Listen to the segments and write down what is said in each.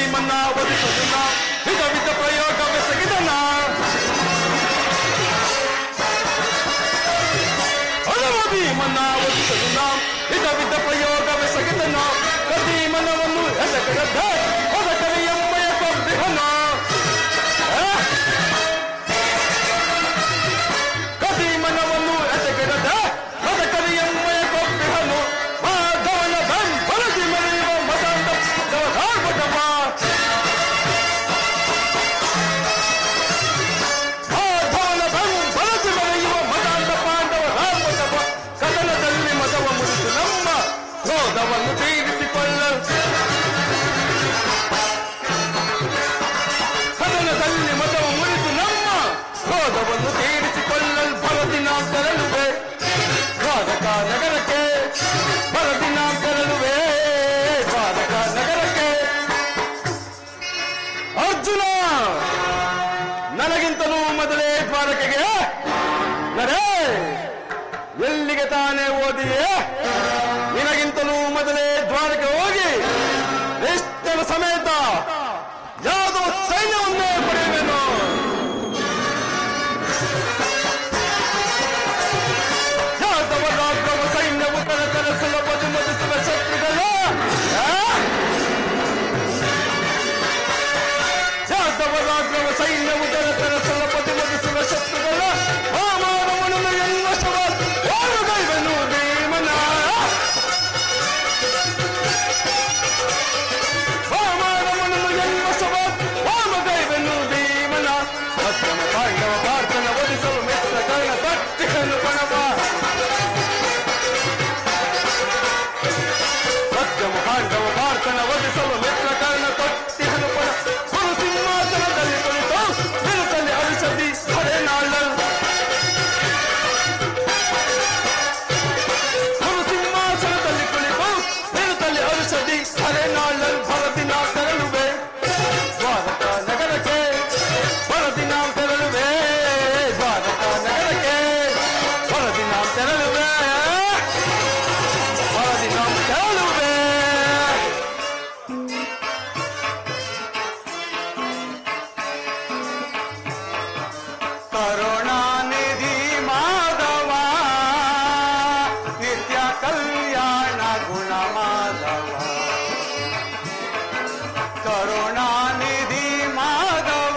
ಭೀಮನ್ನ ಒದಿಸೋದನ್ನ ವಿಧ ವಿಧ ಪ್ರಯೋಗವೆಸಗಿದನ ಭೀಮನ್ನ ಒದಿಸೋದನ್ನ ವಿಧ ವಿಧ ಪ್ರಯೋಗವೆಸಗಿದನ ಭೀಮನವನ್ನು ಎಸಗದ ಹೊರಕಲಿ ಎಮ್ಮಯ ಕೊಬ್ಬಿಹನ ಭೀಮನವನ್ನು ಎಸಗದ ಹೊರಕಲಿ ಎಮ್ಮಯ ಕೊಬ್ಬಿಹನು ಮಾಧವನ ಬೆಂಬಲದಿ ಮೆರೆಯುವ ಮದಾಂತ ಮಾಧವನ ಬೆಂಬಲದಿ ಮೆರೆಯುವ ಮದಾಂತ ಪಾಂಡವರಾರ್ಪಟವ ಕದನದಲ್ಲಿ ಮದವ ಮುರಿದು ನಮ್ಮ ಕ್ರೋಧವನ್ನು ತೀರಿಸಿಕೊಳ್ಳಲು ಕದನದಲ್ಲಿ ಮದವ ಮುರಿದು ನಮ್ಮ ಕ್ರೋಧವನ್ನು ತೀರಿಸಿಕೊಳ್ಳಲು ಭರದಿ ನಾವು ತೆರಳುವೆ ದ್ವಾರಕ ನಗರಕ್ಕೆ ಭರದಿ ನಾವು ತೆರಳುವೆ ದ್ವಾರಕ ನಗರಕ್ಕೆ ಅರ್ಜುನ ನನಗಿಂತಲೂ ಮೊದಲೇ ದ್ವಾರಕೆಗೆ ನರೇ ಎಲ್ಲಿಗೆ ತಾನೇ ಓದಿಯೇ ನಿನಗಿಂತಲೂ ಮೊದಲೇ ದ್ವಾರಕೆ ಹೋಗಿ ಕೃಷ್ಣನ ಸಮೇತ ಯಾವುದೋ ಸೈನ್ಯವನ್ನೇ ಪಡೆಯುವೆನು ಯಾದವರಾಗ್ರವ ಸೈನ್ಯವು ಕರಕರಿಸಲು ಬದುಮದಿಸುವ ಶತ್ರುಗಳ ಯಾದವರಾಗ್ರವ ಸೈನ್ಯವು ಕರಕರಿಸಲು ಬದುಮದಿಸುವ ಶತ್ರುಗಳ ಆಮಾನವನನ್ನು ಎನ್ವಶವ ಯಾರುಗೈವನು ಭೀಮನ ಆಮಾನವನನ್ನು ಎನ್ವಶವ ವಾಮಗೈವನು ಭೀಮನ ಮಧ್ಯಮ ಪಾಂಡವ ಪಾರ್ಥನ ಒದಿಸಲು ಮಿತ್ರ ಕರ್ಣ ತಟ್ಟಿಹನು ಪಣವ ಮಧ್ಯಮ ಪಾಂಡವ ಪಾರ್ಥನ ಒದಿಸಲು ಮಿತ್ರ ಕರ್ಣ ತಟ್ಟಿಹನು ಪಣ ಗುರು ಸಿಂಹಾಸನದಲ್ಲಿ ಕುಳಿತು ಬಿರುಕಲ್ಲಿ ಔಷಧಿ ಹರೆನಾಳ ಗುರು ಸಿಂಹಾಸನದಲ್ಲಿ ಕುಳಿತು ಬಿರುಕಲ್ಲಿ ಔಷಧಿ ಹರೆನಾಳ ಭರತಿ ನಾವು ತೆರಳುವೆ ದ್ವಾರಕ ನಗರಕ್ಕೆ ಭರತಿ ನಾವು ತೆರಳುವೆ ದ್ವಾರಕ ನಗರಕ್ಕೆ ಭರತಿ ನಾವು ತೆರಳುವೆ ಭರತಿ ನಾವು ತೆರಳುವೆ ಕರುಣಾನಿಧಿ ಮಾಧವ ನಿತ್ಯ ಕಲ್ಯಾಣ ಗುಣ ಮಾಧವ ಕರುಣಾನಿಧಿ ಮಾಧವ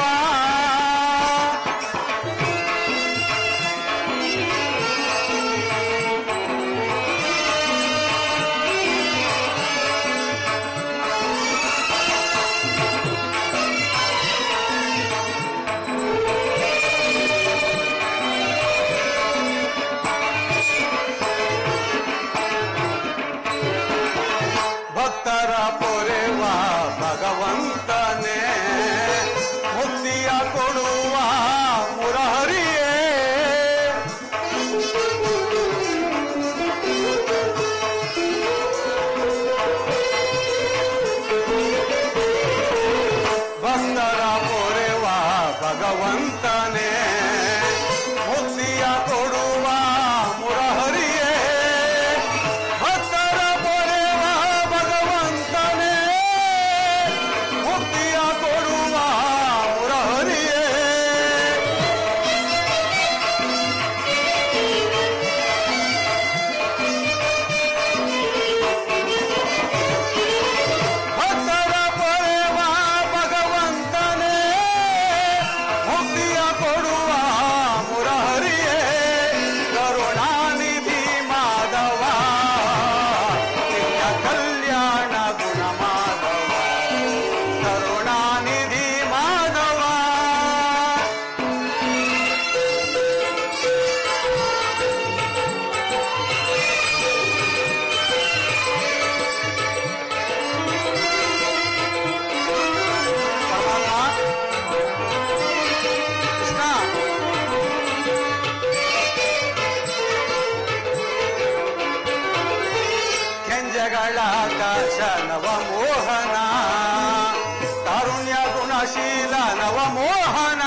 ಭಕ್ತರ ಪೊರೆವ ಭಗವಂತನೇ ಮುಕ್ತಿಯ ಕೊಡುವ ಮುರಹರಿಯೇ ಭಕ್ತರ ಪೊರೆವ ಭಗವಂತನೇ ಮುಕ್ತಿಯ ಕೊಡುವ ಮುರಹರಿಯೇ ಭಕ್ತರ ಪೊರೆವ ಭಗವಂತನೇ ಮುಕ್ತಿಯ ಕೊಡುವ ಮುರಹರಿಯೇ ಭಕ್ತರ ಪೊರೆವ ಭಗವಂತನೇ ಮುಕ್ತಿಯ ಕೊಡುವ ಮುರಹರಿಯೇ ಕರುಣಾನಿಧಿ ಮಾಧವ ನಿತ್ಯ ಕಲ್ಯಾಣ ಗುಣ ಮಾಧವ ಕರುಣಾನಿಧಿ ಮಾಧವ ಕೃಷ್ಣ ಕೆಂಜಗಳ ಆಕಾಶ ನವಮೋಹನ ಕಾರುಣ್ಯ ಗುಣಶೀಲ ನವಮೋಹನ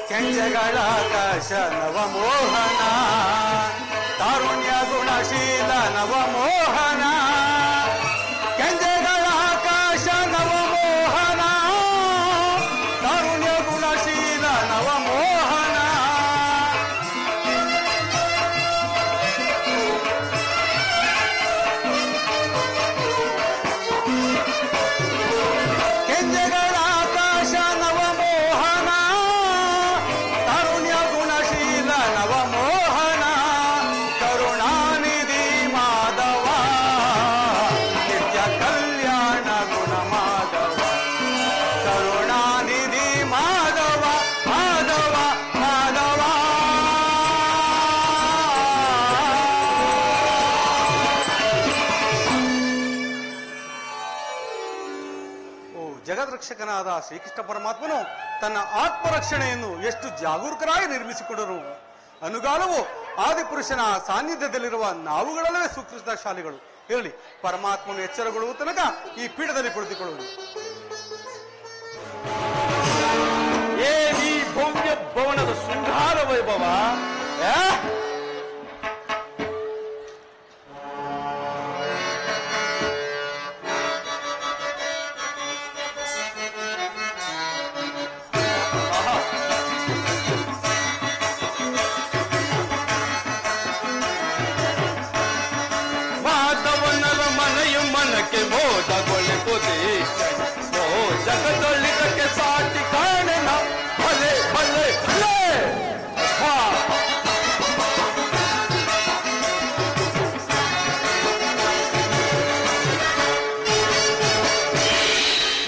ಕೆಂಜಗಳ ಆಕಾಶ ನವಮೋಹನ ತಾರುಣ್ಯ ಗುಣಶೀಲ ನವಮೋಹನ ಕೆಂಜೆಗಳ ಆಕಾಶ ನವಮೋಹನ ತಾರುಣ್ಯ ಗುಣಶೀಲ ನವಮೋಹನ ಕೆಂಜೆಗಳ ಆಕಾಶ ನವಮೋಹನ ತಾರುಣ್ಯ ಗುಣಶೀಲ ನವಮೋಹನ ಕರುಣಾನಿಧಿ ಮಾಧವ ನಿತ್ಯ ಕಲ್ಯಾಣ ಗುಣ ಮಾಧವ ಕರುಣಾನಿಧಿ ಮಾಧವ ಮಾಧವ ಮಾಧವ ಓ ಜಗದ್ರಕ್ಷಕನಾದ ಶ್ರೀಕೃಷ್ಣ ಪರಮಾತ್ಮನು ತನ್ನ ಆತ್ಮರಕ್ಷಣೆಯನ್ನು ಎಷ್ಟು ಜಾಗರೂಕರಾಗಿ ನಿರ್ಮಿಸಿಕೊಂಡರು. ಅನುಗಾಲವು ಆದಿಪುರುಷನ ಸಾನ್ನಿಧ್ಯದಲ್ಲಿರುವ ನಾವುಗಳಲ್ಲೇ ಸುಕೃತಶಾಲಿಗಳು. ಇರಲಿ, ಪರಮಾತ್ಮನು ಎಚ್ಚರಗೊಳ್ಳುವ ತನಕ ಈ ಪೀಠದಲ್ಲಿ ಕುಳಿತುಕೊಳ್ಳುವುದು. ಈ ಭವ್ಯ ಭವನದ ಶೃಂಗಾರ ವೈಭವ ಮಾಧವನರ ಮನೆಯು ಮನಕ್ಕೆ ಮೋದಗೊಳಿಸುವುದೇ ಜಗದೊಳ್ಳಿದಕ್ಕೆ ಸಾಟಿ ಕಾಣೆನ ಭಲೆ ಭಲೆ ಭಲೆ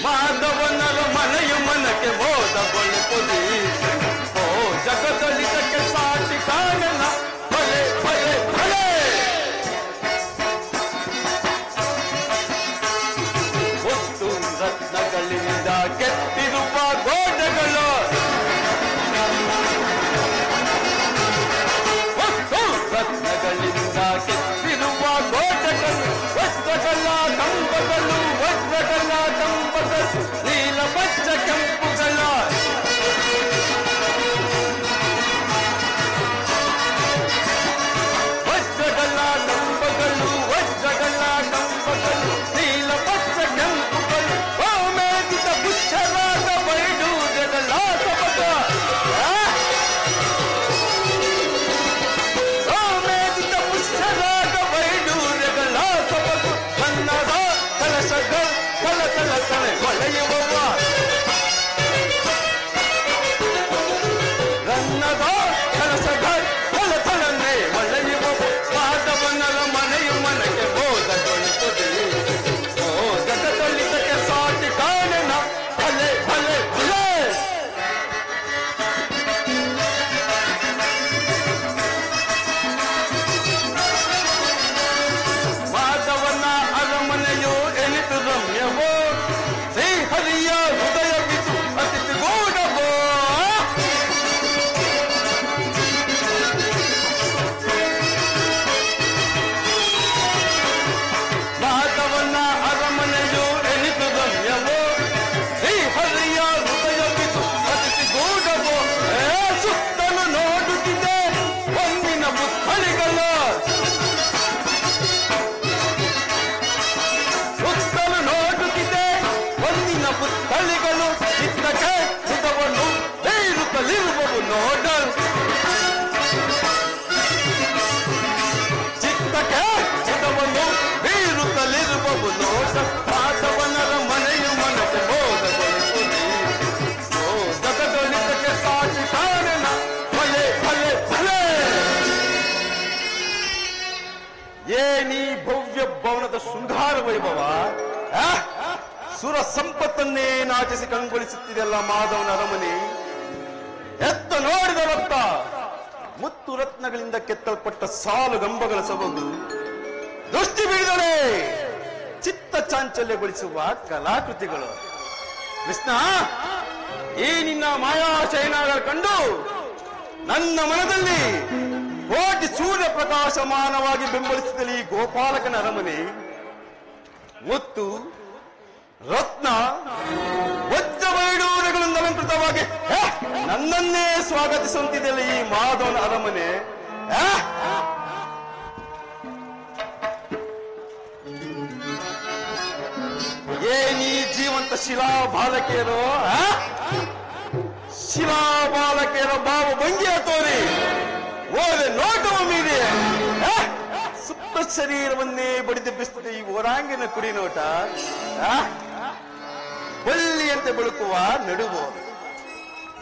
ಮಾಧವನರ ಮನೆಯು ಮನಕ್ಕೆ ಮೋದಗೊಳಿಸುವುದೇ ಜಗದೊಳ್ಳಿದಕ್ಕೆ ಸಾಟಿ ಕಾಣೆನ ಭಲೆ ಭಲೆ ಭಲೆ ಒತ್ತು ರತ್ನಗಳಿಂದ ಕೆತ್ತಿರುವ ಗೋಡೆಗಳು ಒತ್ತು ರತ್ನಗಳಿಂದ ಕೆತ್ತಿರುವ ಗೋಡೆಗಳು ವಜ್ರಗಳ ಕಂಬಗಳು ವಜ್ರಗಳ ಕಂಬಗಳು ನೀಲ ಪಚ್ಚ ಕೆಂಪುಗಳ ವಜ್ರಗಳ ಕಂಬಗಳು ವಜ್ರಗಳ ಕಂಬಗಳು ನೀಲ ಪಚ್ಚ ಕೆಂಪುಗಳು ಓಮೇದಿತ ಪುಷ್ಯರಾದ ವೈಡೂರ್ಯಗಳ ಸೊಬಗ ಓಮೇದಿತ ಪುಷ್ಯರಾದ ವೈಡೂರ್ಯಗಳ ಸೊಬಗು ಬಣ್ಣದ ಕಲಶಗಳು ಕಲ ಕಲ ಕಲೆ ಹೊಳೆಯುವವ ರನ್ನದ ಕಲಶಗಳು ಕಲ ಕಲನೆ ಹೊಳೆಯುವವ ಮಾಧವನರ ಮನೆಯು ಮನಕ್ಕೆ ಬೋಧಗೊಳಿಸುತ್ತದೆ ಜಗದೊಳ್ಳಿದಕ್ಕೆ ಸಾಟಿ ಕಾಣೆನ ಭಲೆ ಭಲೆ ಭಲೆ ಮಾಧವನ ಅರಮನೆಯು ಎನಿತು ರಮ್ಯವೋ ಶ್ರೀಹರಿಯ ಹೃದಯ ಬಿದ್ದು ಅತಿಥಿ ಗೂಢವೋ ಮಾಧವನ ಅರಮನೆಯು ಎನಿತು ರಮ್ಯವೋ ಶ್ರೀಹರಿಯ ಹೃದಯ ಬಿದ್ದು ಅತಿಥಿ ಗೂಢವೋ ಸುತ್ತಲೂ ನೋಡುತ್ತಿದೆ ಒಂದಿನ ಪುತ್ಥಳಿಗಳು ಸುತ್ತಲೂ ನೋಡುತ್ತಿದೆ ಒಂದಿನ ಪುತ್ಥಳಿಗಳು ಚಿತ್ತಕ್ಕೆ ಚಿತ್ತವನ್ನು ಬೀರುತ್ತಲಿರುವವು ನೋಡಲ್ ಚಿತ್ತಕ್ಕೆ ಚಿತ್ತವನ್ನು ಬೀರುತ್ತಲಿರುವವು ನೋಡ ಮಾಧವನರ ಮನೆಯು ಮನಕ್ಕೆ ಬೋಧಗೊಳಿಸುವುದೇ ಜಗದೊಳಿತಕ್ಕೆ ಸಾಟಿ ಕಾರಣ ಭಲೆ ಭಲೆ ಭಲೆ ಏನೀ ಭವ್ಯ ಭವನದ ಶೃಂಗಾರ ವೈಭವ ಸುರ ಸಂಪತ್ತನ್ನೇ ನಾಚಿಸಿ ಕಂಗೊಳಿಸುತ್ತಿದೆಯಲ್ಲ ಮಾಧವನ ಅರಮನೆ. ಎತ್ತ ನೋಡಿದ ಭಕ್ತ ಮುತ್ತು ರತ್ನಗಳಿಂದ ಕೆತ್ತಲ್ಪಟ್ಟ ಸಾಲು ಗಂಬಗಳ ಸೊಬಗು ದೃಷ್ಟಿ ಬೀಳಿದರೆ ಚಿತ್ತ ಚಾಂಚಲ್ಯಗೊಳಿಸುವ ಕಲಾಕೃತಿಗಳು. ಕೃಷ್ಣ, ಈ ನಿನ್ನ ಮಾಯಾಶಯನಗಳ ಕಂಡು ನನ್ನ ಮನದಲ್ಲಿ ಕೋಟಿ ಸೂರ್ಯ ಪ್ರಕಾಶಮಾನವಾಗಿ ಬೆಂಬಲಿಸಿದಲ್ಲಿ ಈ ಗೋಪಾಲಕನ ಅರಮನೆ ಮುತ್ತು ರತ್ನ ವಜ್ರ ವೈಡೂರ್ಯಗಳಿಂದ ಅಲಂಕೃತವಾಗಿ ನನ್ನನ್ನೇ ಸ್ವಾಗತಿಸುವಂತಿದೆಯಲ್ಲ ಈ ಮಾಧವನ ಅರಮನೆ. ಏನಿ ಜೀವಂತ ಶಿಲಾಬಾಲಕಿಯರು ಶಿಲಾಬಾಲಕಿಯರ ಭಾವ ಭಂಗಿಯ ತೋರಿ ಓದೆ ನೋಟವ ಮೀರಿ ಸುತ್ತ ಶರೀರವನ್ನೇ ಬಡಿದೆಬ್ಬಿಸುತ್ತದೆ ಈ ಹೊರಾಂಗಿನ ಕುಡಿ ನೋಟ. ಬಳ್ಳಿಯಂತೆ ಬೆಳಕುವ ನಡುವು,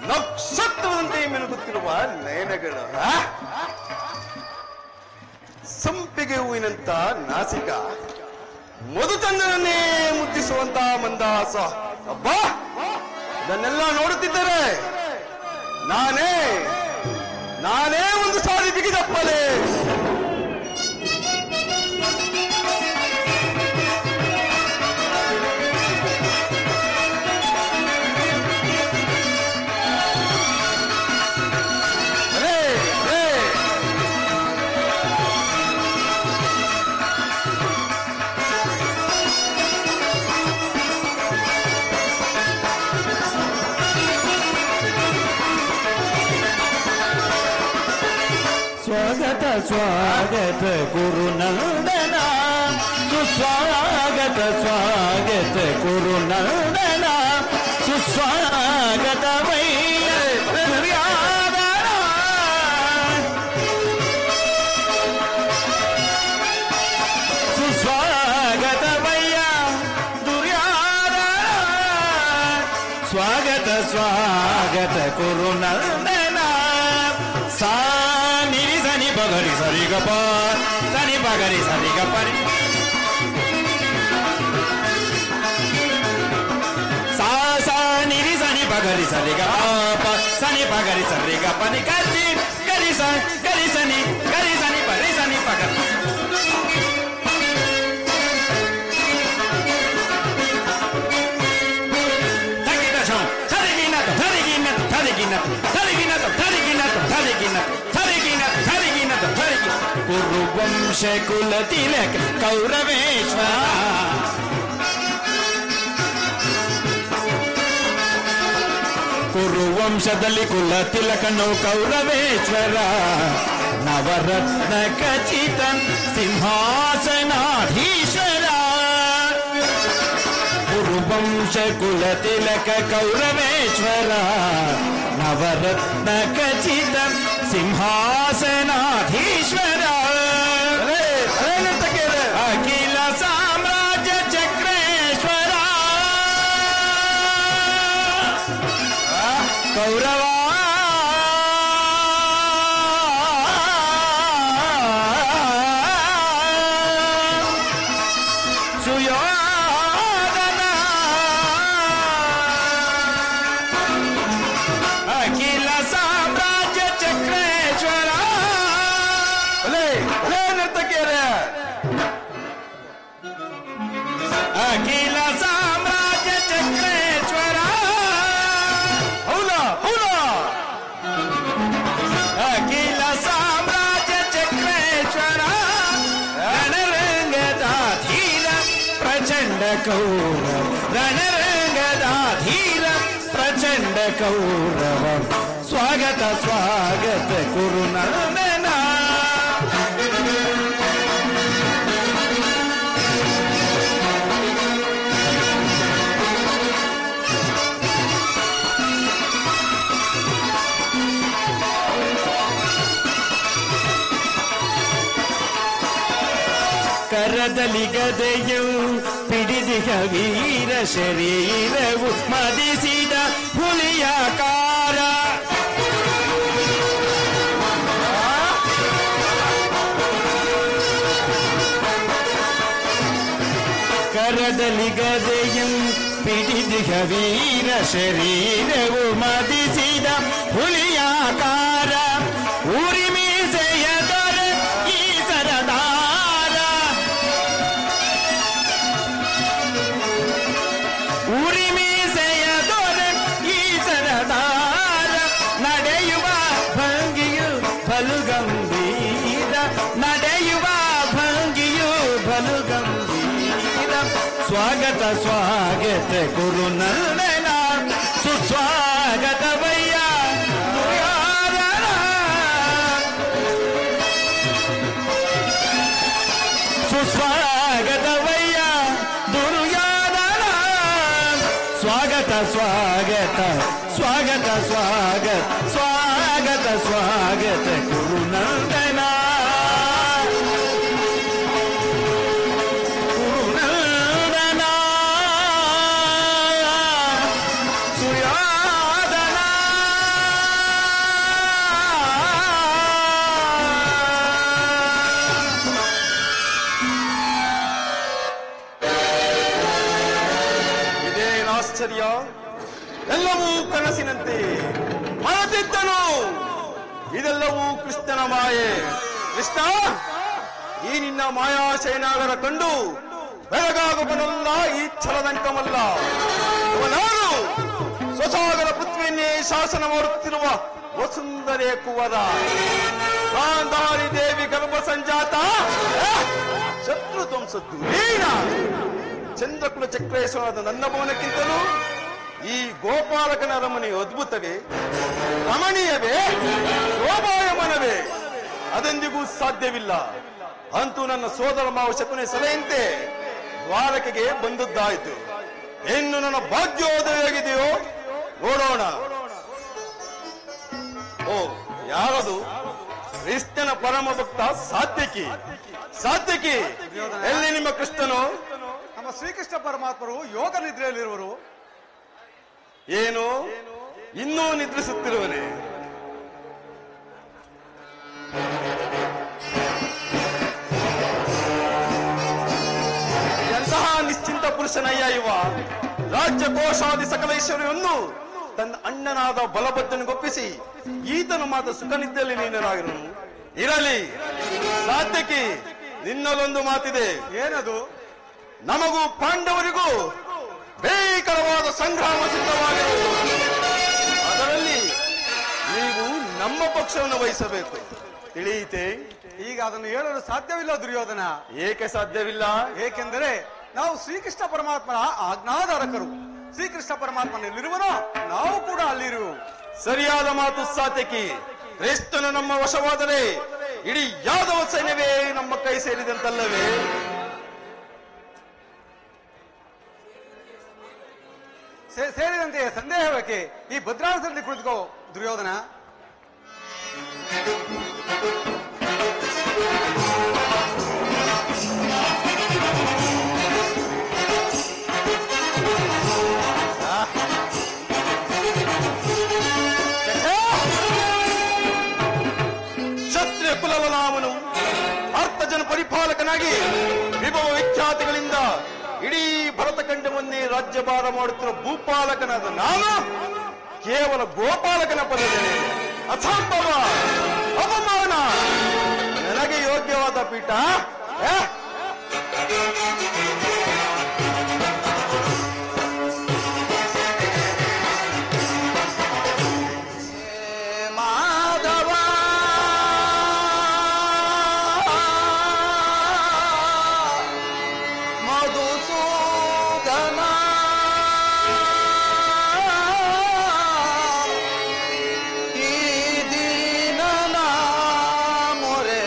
ನಕ್ಷತ್ರದಂತೆ ಮಿನುಗುತ್ತಿರುವ ನಯನಗಳು, ಸಂಪಿಗೆ ಹೂವಿನಂತ ನಾಸಿಕ, ಮಧುಚಂದ್ರನನ್ನೇ ಮುದ್ದಿಸುವಂತ ಮಂದಹಾಸ. ಅಬ್ಬಾ, ಇದನ್ನೆಲ್ಲ ನೋಡುತ್ತಿದ್ದರೆ ನಾನೇ ಒಂದು ಸಾರಿ ಬಿಗಿದಪ್ಪಲೆ. ಸ್ವಾಗತ ಸ್ವಾಗತ ಗುರುನಂದನ, ಸುಸ್ವಾಗತ ಸ್ವಾಗತ ಗುರುನಂದನ, ಸುಸ್ವಾಗತ ವೈಯ ದುರ್ಯಾದನ, ಸುಸ್ವಾಗತ ವೈಯ ದುರ್ಯಾದನ, ಸ್ವಾಗತ ಸ್ವಾಗತ ಗುರುನಂದನ. ಸಾ ಬಗರಿ ಸರಿ ಗಪ ಸನಿ ಬಗರಿ ಸರಿ ಗಪರಿ ಸಾ ಸಾ ನಿರಿ ಸನಿ ಬಗರಿ ಸರಿ ಗಪ ಸನಿ ಬಗರಿ ಸರಿ ಗಪನಿ ಕರಿ ಕರಿ ಸನಿ ಬರಿ ಸನಿ ಬಗರಿ. ಕುರುವಂಶ ಕುಲ ತಿಲಕ ಕೌರವೇಶ್ವರ, ಕುರುವಂಶದಲ್ಲಿ ಕುಲ ತಿಲಕನು ಕೌರವೇಶ್ವರ, ನವರತ್ನ ಖಚಿತ ಸಿಂಹಾಸನಾಧೀಶ್ವರ. ಕುರುವಂಶ ಕುಲ ತಿಲಕ ಕೌರವೇಶ್ವರ, ನವರತ್ನ ಖಚಿತ ಸಿಂಹಾಸನಾಧೀಶ್ವರ. ಅಖಿಲ ಸಾಮ್ರಾಜ್ಯ ಚಕ್ರೇಶ್ವರ, ಕೌರವ ಸುಯೋಧನ, ಅಖಿಲ ಸಾಮ್ರಾಜ್ಯ ಚಕ್ರೇಶ್ವರ. ಅಖಿಲ ಸಾಮ್ರಾಜ್ಯ ಚಕ್ರೇಶ್ವರ, ಅಖಿಲ ಸಾಮ್ರಾಜ್ಯ ಚಕ್ರೇಶ್ವರ. ರಣರಂಗದಾಧೀರ ಪ್ರಚಂಡ ಕೌರವ, ರಣರಂಗದಾಧೀರ ಪ್ರಚಂಡ ಕೌರವ. ಸ್ವಾಗತ ಸ್ವಾಗತ ಗುರುನಂದನ. ಕರದಲ್ಲಿ ಗದೆಯು ಪಿಡಿದಿಹ ವೀರ ಶರೀರವು ಮದಿಸಿದ ಹುಲಿಯಾಕಾರ. ಕರದಲ್ಲಿ ಗದೆಯು ಪಿಡಿದಿಹ ವೀರ ಶರೀರವು ಮದಿಸಿದ ಹುಲಿಯಾಕಾರ. ಊರಿ ಮೀಸೆಯ ದೊರೆ ಈ ಸರದಾರ, ಊರಿ ಮೀಸೆಯ ದೊರೆ ಈ ಸರದಾರ. ನಡೆಯುವ ಭಂಗಿಯು ಬಲು ಗಂಭೀರ, ನಡೆಯುವ ಭಂಗಿಯು ಬಲು ಗಂಭೀರ. ಸ್ವಾಗತ ಸ್ವಾಗತ ಗುರುನಂದನ, ಸುಸ್ವಾಗತವಯ್ಯ ದುರ್ಯೋಧನ ಸ್ವಾಗತ ಸ್ವಾಗತ ಸ್ವಾಗತ ಸ್ವಾಗತ ಸ್ವಾಗತ ಸ್ವಾಗತ ಗುರುನಂದನ ಗುರುನಂದನ ಸುಯೋಧನ ಆಶ್ಚರ್ಯ, ಎಲ್ಲವೂ ಕನಸಿನಂತೆ ಮರೆತಿದ್ದನು. ಇದೆಲ್ಲವೂ ಕೃಷ್ಣನ ಮಾಯೆ. ಕೃಷ್ಣ, ಈ ನಿನ್ನ ಮಾಯಾಶಯನಾಗರ ಕಂಡು ಬೆಳಗಾಗುವನಲ್ಲ ಈ ಛಲದಂಕಮಲ್ಲ. ಇವನಾರು ಸ್ವಸಾಗರ ಪೃಥ್ವಿಯನ್ನೇ ಶಾಸನ ಮಾಡುತ್ತಿರುವ ವಸುಂಧರೆ ಕುವರ ಗಾಂಧಾರಿ ದೇವಿ ಗರ್ಭ ಸಂಜಾತ ಶತ್ರು ಧ್ವಂಸದ್ದು ನೀನ. ಚಂದ್ರಕುಲ ಚಕ್ರೇಶ್ವರದ ನನ್ನ ಭವನಕ್ಕಿಂತಲೂ ಈ ಗೋಪಾಲಕನ ಅರಮನೆ ಅದ್ಭುತವೇ, ರಮಣೀಯವೇ, ಶೋಭಾಯಮಾನವೇ? ಅದೆಂದಿಗೂ ಸಾಧ್ಯವಿಲ್ಲ. ಅಂತೂ ನನ್ನ ಸೋದರ ಮಾವ ಶಕುನಿ ಸಲಹೆಯಂತೆ ದ್ವಾರಕೆಗೆ ಬಂದದ್ದಾಯಿತು. ಇನ್ನು ನನ್ನ ಭಾಗ್ಯೋದಯವಾಗಿದೆಯೋ ನೋಡೋಣ. ಓ, ಯಾರದು? ಕೃಷ್ಣನ ಪರಮ ಭಕ್ತ ಸಾತ್ವಿಕಿ. ಸಾತ್ವಿಕಿ, ಎಲ್ಲಿ ನಿಮ್ಮ ಕೃಷ್ಣನು? ನಮ್ಮ ಶ್ರೀಕೃಷ್ಣ ಪರಮಾತ್ಮರು ಯೋಗ ನಿದ್ರೆಯಲ್ಲಿರುವರು. ಏನು, ಇನ್ನೂ ನಿದ್ರಿಸುತ್ತಿರುವನೆ? ಎಂತಹ ನಿಶ್ಚಿಂತ ಪುರುಷನಯ್ಯ ಇವ. ರಾಜ್ಯ ಕೋಶಾದಿ ಸಕಲ ಐಶ್ವರ್ಯವನ್ನು ತನ್ನ ಅಣ್ಣನಾದ ಬಲಭದ್ರನಿಗೊಪ್ಪಿಸಿ ಈತನು ಮಾತ್ರ ಸುಖ ನಿದ್ದೆಯಲ್ಲಿ ನೀನರಾಗಿರುವನು. ಇರಲಿ ಸಾತ್ವಿಕಿ, ನಿನ್ನಲ್ಲೊಂದು ಮಾತಿದೆ. ಏನದು? ನಮಗೂ ಪಾಂಡವರಿಗೂ ಭೀಕರವಾದ ಸಂಗ್ರಾಮ ಸಿದ್ಧವಾಗಿರುವುದು. ಅದರಲ್ಲಿ ನೀವು ನಮ್ಮ ಪಕ್ಷವನ್ನು ವಹಿಸಬೇಕು. ತಿಳಿಯಿತೆ? ಈಗ ಅದನ್ನು ಹೇಳಲು ಸಾಧ್ಯವಿಲ್ಲ ದುರ್ಯೋಧನ. ಏಕೆ ಸಾಧ್ಯವಿಲ್ಲ? ಏಕೆಂದರೆ ನಾವು ಶ್ರೀಕೃಷ್ಣ ಪರಮಾತ್ಮನ ಆಜ್ಞಾಧಾರಕರು. ಶ್ರೀಕೃಷ್ಣ ಪರಮಾತ್ಮನಲ್ಲಿರುವನೋ ನಾವು ಕೂಡ ಅಲ್ಲಿರುವು. ಸರಿಯಾದ ಮಾತು ಸಾತ್ವಿಕಿ. ಕೃಷ್ಣನು ನಮ್ಮ ವಶವಾದರೆ ಇಡೀ ಯಾದವ ಸೈನ್ಯವೇ ನಮ್ಮ ಕೈ ಸೇರಿದಂತಲ್ಲವೇ? ಸೇರಿದಂತೆ ಸಂದೇಹಕ್ಕೆ ಈ ಭದ್ರಾಸನದಲ್ಲಿ ಕುಳಿತುಕೋ ದುರ್ಯೋಧನ. ಕ್ಷತ್ರಿಯ ಕುಲವನಾಮನು ಅರ್ಥಜನ ಪರಿಪಾಲಕನಾಗಿ ವಿಭವ ವಿಖ್ಯಾತಿಗಳಿಂದ ಇಡೀ ಭರತಖಂಡವನ್ನೇ ರಾಜ್ಯಭಾರ ಮಾಡುತ್ತಿರುವ ಭೂಪಾಲಕನಾದ ನಾನು ಕೇವಲ ಗೋಪಾಲಕನ ಪದದಲ್ಲಿ ಅಸಂಭವ, ಅವಮಾನ. ನನಗೆ ಯೋಗ್ಯವಾದ ಪೀಠ ಮಾಧವ. ಮಧುಸೂದನ ಈ ದೀನನ ಮೊರೆ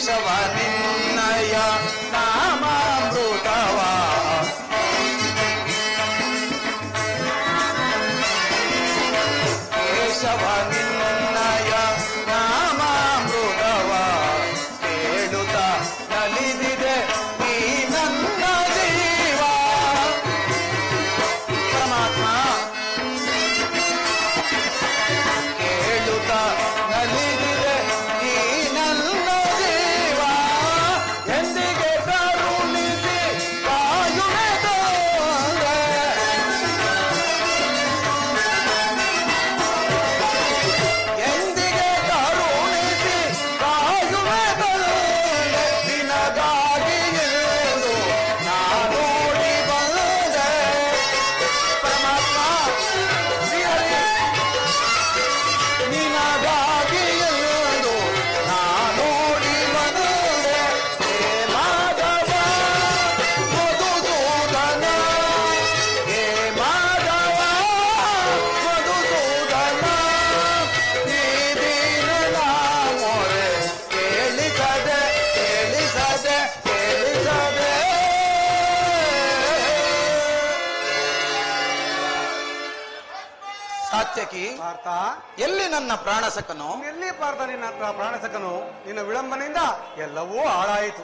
ಕೇಶವ ನಿನ್ನಯ ನಾಮಾಮೃತವ ಕೇಶವ ನಿನ್ನಯ ನಾಮಾಮೃತವ ಕೇಳುತ್ತ ನಲಿದಿದೆ ಈ ನನ್ನ ಜೀವ. ಪರಮಾತ್ಮ ಕೇಳುತ್ತ ನಲಿದಿದೆ ಈ ನನ್ನ ಜೀವ. ಎಂದಿಗೆ ಕರುಣಿಸಿ ಕಾಯುವೆ ತಂದೆ. ಎಂದಿಗೆ ಕರುಣಿಸಿ ಕಾಯುವೆ ತಂದೆ. ನಿನಗಾಗಿ ಎಂದು ನಾನೋಡಿ ಬಂದೆ. ಪರಮಾತ್ಮ ಶ್ರೀಹರಿ ನಿನಗಾಗಿ ಎಂದು ನಾನೋಡಿ ಬಂದೆ. ಹೇ ಮಾಧವ ಮಧುಸೂದನ, ಹೇ ಮಾಧವ ಮಧುಸೂದನ, ಈ ದೀನನ ಮೊರೆ ಕೇಳಿಸದೆ ಕೇಳಿಸದೆ ಕೇಳಿಸದೆ. ಸಾತ್ಯಕಿ, ಪಾರ್ಥ, ಎಲ್ಲಿ ನನ್ನ ಪ್ರಾಣಸಕನು? ಎಲ್ಲಿ ಪಾರ್ಥ ನಿನ್ನ ಪ್ರಾಣಸಕನು? ನಿನ್ನ ವಿಳಂಬನೆಯಿಂದ ಎಲ್ಲವೂ ಹಾಳಾಯಿತು.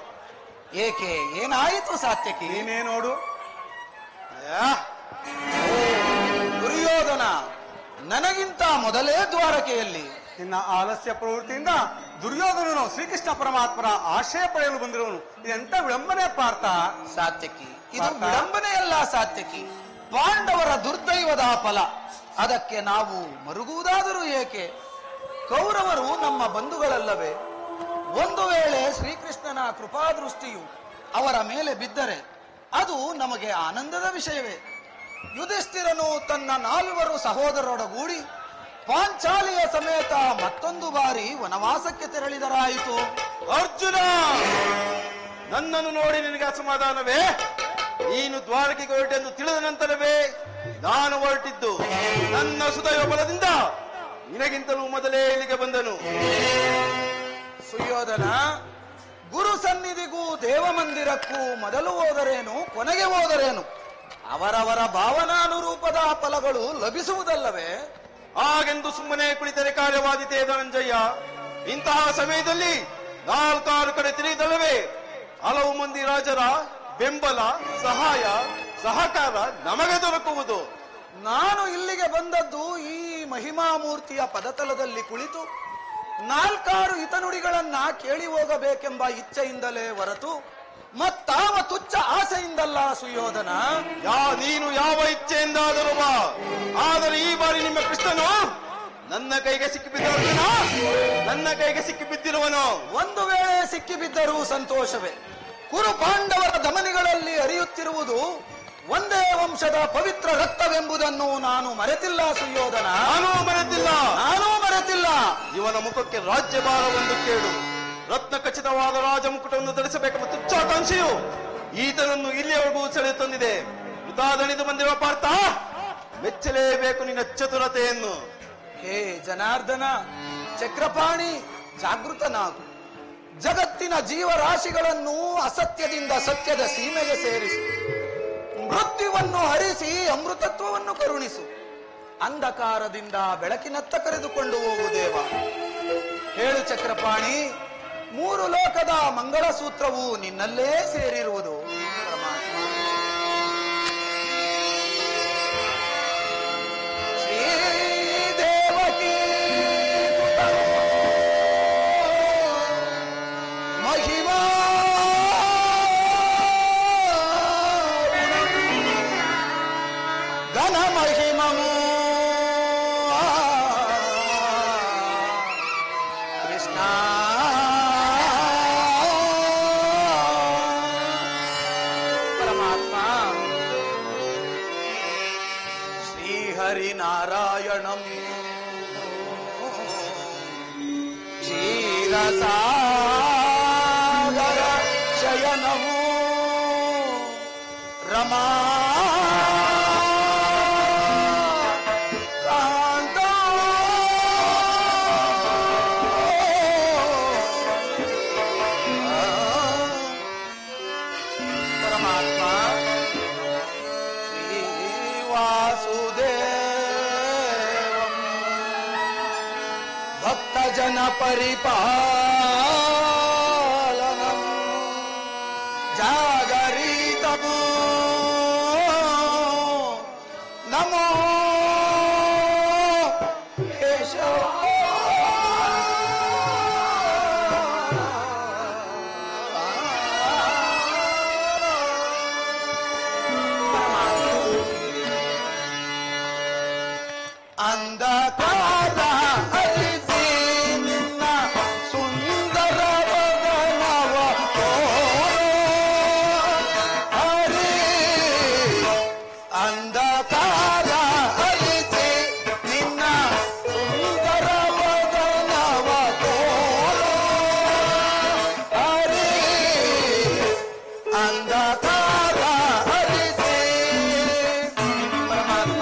ಏಕೆ, ಏನಾಯಿತು ಸಾತ್ಯಕಿ? ನೀನೇ ನೋಡು. ಓ, ದುರ್ಯೋಧನ ನನಗಿಂತ ಮೊದಲೇ ದ್ವಾರಕೆಯಲ್ಲಿ. ನಿನ್ನ ಆಲಸ್ಯ ಪ್ರವೃತ್ತಿಯಿಂದ ದುರ್ಯೋಧನನು ಶ್ರೀಕೃಷ್ಣ ಪರಮಾತ್ಮರ ಆಶ್ರಯ ಪಡೆಯಲು ಬಂದಿರುವನು. ಇದೆಂತ ವಿಳಂಬನೆ ಪಾರ್ಥ. ಸಾತ್ಯಕಿ, ಇದು ಪಾರ್ಥ. ವಿಡಂಬನೆಯಲ್ಲ ಸಾತ್ಯಕಿ, ಪಾಂಡವರ ದುರ್ದೈವದ ಫಲ. ಅದಕ್ಕೆ ನಾವು ಮರುಗುವುದಾದರೂ ಏಕೆ? ಕೌರವರು ನಮ್ಮ ಬಂಧುಗಳಲ್ಲವೇ? ಒಂದು ವೇಳೆ ಶ್ರೀಕೃಷ್ಣನ ಕೃಪಾದೃಷ್ಟಿಯು ಅವರ ಮೇಲೆ ಬಿದ್ದರೆ ಅದು ನಮಗೆ ಆನಂದದ ವಿಷಯವೇ. ಯುಧಿಷ್ಠಿರನು ತನ್ನ 4 ಸಹೋದರರೊಡಗೂಡಿ ಪಾಂಚಾಲಿಯ ಸಮೇತ ಮತ್ತೊಂದು ಬಾರಿ ವನವಾಸಕ್ಕೆ ತೆರಳಿದರಾಯಿತು. ಅರ್ಜುನ, ನನ್ನನ್ನು ನೋಡಿ ನಿನಗೆ ಅಸಮಾಧಾನವೇ? ನೀನು ದ್ವಾರಕೆಗೆ ಹೊರಟೆಂದು ತಿಳಿದ ನಂತರವೇ ನಾನು ಹೊರಟಿದ್ದು. ನನ್ನ ಸುದೈವ ಬಲದಿಂದ ನಿನಗಿಂತಲೂ ಮೊದಲೇ ಇಲ್ಲಿಗೆ ಬಂದನು. ಸುಯೋಧನ, ಗುರು ಸನ್ನಿಧಿಗೂ ದೇವಮಂದಿರಕ್ಕೂ ಮೊದಲು ಹೋದರೇನು, ಕೊನೆಗೆ ಹೋದರೇನು? ಅವರವರ ಭಾವನಾನುರೂಪದ ಫಲಗಳು ಲಭಿಸುವುದಲ್ಲವೇ? ಹಾಗೆಂದು ಸುಮ್ಮನೆ ಕುಳಿತರೆ ಕಾರ್ಯವಾದಿತೆ ಧನಂಜಯ. ಇಂತಹ ಸಮಯದಲ್ಲಿ 4 ಕಡೆ ತಿರುಗಿದಲ್ಲವೇ ಹಲವು ಮಂದಿ ರಾಜರ ಬೆಂಬಲ, ಸಹಾಯ, ಸಹಕಾರ ನಮಗೆ ದೊರಕುವುದು. ನಾನು ಇಲ್ಲಿಗೆ ಬಂದದ್ದು ಈ ಮಹಿಮಾಮೂರ್ತಿಯ ಪದತಲದಲ್ಲಿ ಕುಳಿತು 4 ಹಿತನುಡಿಗಳನ್ನ ಕೇಳಿ ಹೋಗಬೇಕೆಂಬ ಇಚ್ಛೆಯಿಂದಲೇ ಹೊರತು ಮತ್ತಾವ ತುಚ್ಛ ಆಸೆಯಿಂದಲ್ಲ ಸುಯೋಧನ. ನೀನು ಯಾವ ಇಚ್ಛೆಯಿಂದಾದರೂ ಬಾ, ಆದರೆ ಈ ಬಾರಿ ನಿಮ್ಮ ಕೃಷ್ಣನು ನನ್ನ ಕೈಗೆ ಸಿಕ್ಕಿಬಿದ್ದವನು. ನನ್ನ ಕೈಗೆ ಸಿಕ್ಕಿಬಿದ್ದಿರುವನು. ಒಂದು ವೇಳೆ ಸಿಕ್ಕಿಬಿದ್ದರೂ ಸಂತೋಷವೇ. ಕುರು ಪಾಂಡವರ ಧಮನಿಗಳಲ್ಲಿ ಹರಿಯುತ್ತಿರುವುದು ಒಂದೇ ವಂಶದ ಪವಿತ್ರ ರಕ್ತವೆಂಬುದನ್ನು ನಾನು ಮರೆತಿಲ್ಲ ಸುಯೋಧನ. ನಾನೂ ಮರೆತಿಲ್ಲ. ಇವನ ಮುಖಕ್ಕೆ ರಾಜ್ಯಭಾರವೊಂದು ಕೇಳು. ರತ್ನ ಖಚಿತವಾದ ರಾಜ ಮುಕುಟವನ್ನು ಧರಿಸಬೇಕೆಂಬ ತುಚ್ಛಾಕಾಂಕ್ಷೆಯು ಈತನನ್ನು ಇಲ್ಲಿಯವರೆಗೂ ಸೆಳೆದು ತಂದಿದೆ. ಮೃತಾದಣಿದು ಬಂದಿರುವ ಪಾರ್ಥ, ಮೆಚ್ಚಲೇಬೇಕು ನಿನ್ನ ಚತುರತೆಯನ್ನು. ಹೇ ಜನಾರ್ದನ, ಚಕ್ರಪಾಣಿ, ಜಾಗೃತನಾಗು. ಜಗತ್ತಿನ ಜೀವರಾಶಿಗಳನ್ನು ಅಸತ್ಯದಿಂದ ಸತ್ಯದ ಸೀಮೆಗೆ ಸೇರಿಸು. ಮೃತ್ಯುವನ್ನು ಹರಿಸಿ ಅಮೃತತ್ವವನ್ನು ಕರುಣಿಸು. ಅಂಧಕಾರದಿಂದ ಬೆಳಕಿನತ್ತ ಕರೆದುಕೊಂಡು ಹೋಗು ದೇವ. ಹೇಳು ಚಕ್ರಪಾಣಿ, 3 ಲೋಕದ ಮಂಗಳ ಸೂತ್ರವು ನಿನ್ನಲ್ಲೇ ಸೇರಿರುವುದು. ಪರಮಾತ್ಮ ಶ್ರೀದೇವಕಿ ಮಹಿಮಾ ಘನ ಮಹಿಮಮು ಕೃಷ್ಣ ಪರಮಾತ್ಮ ಶ್ರೀಹರಿನಾರಾಯಣಂ ಕ್ಷೀರಸಾಗರ ಶಯನಮು ರಮಾ జన పరిపాలనం జాగరితము నమో ಅಂಧಕಾರ ಅರಿಸಿ ನಿನ್ನ ಸುಂದರ ವದನವ ಹರಿ ಅಂಧಕಾರ ಅರಿಸಿ ನಿನ್ನ ಸುಂದರ ವದನವ ಹರಿ ಅಂಧಕಾರ ಅರಿಸಿ ಪರಮಾತ್ಮ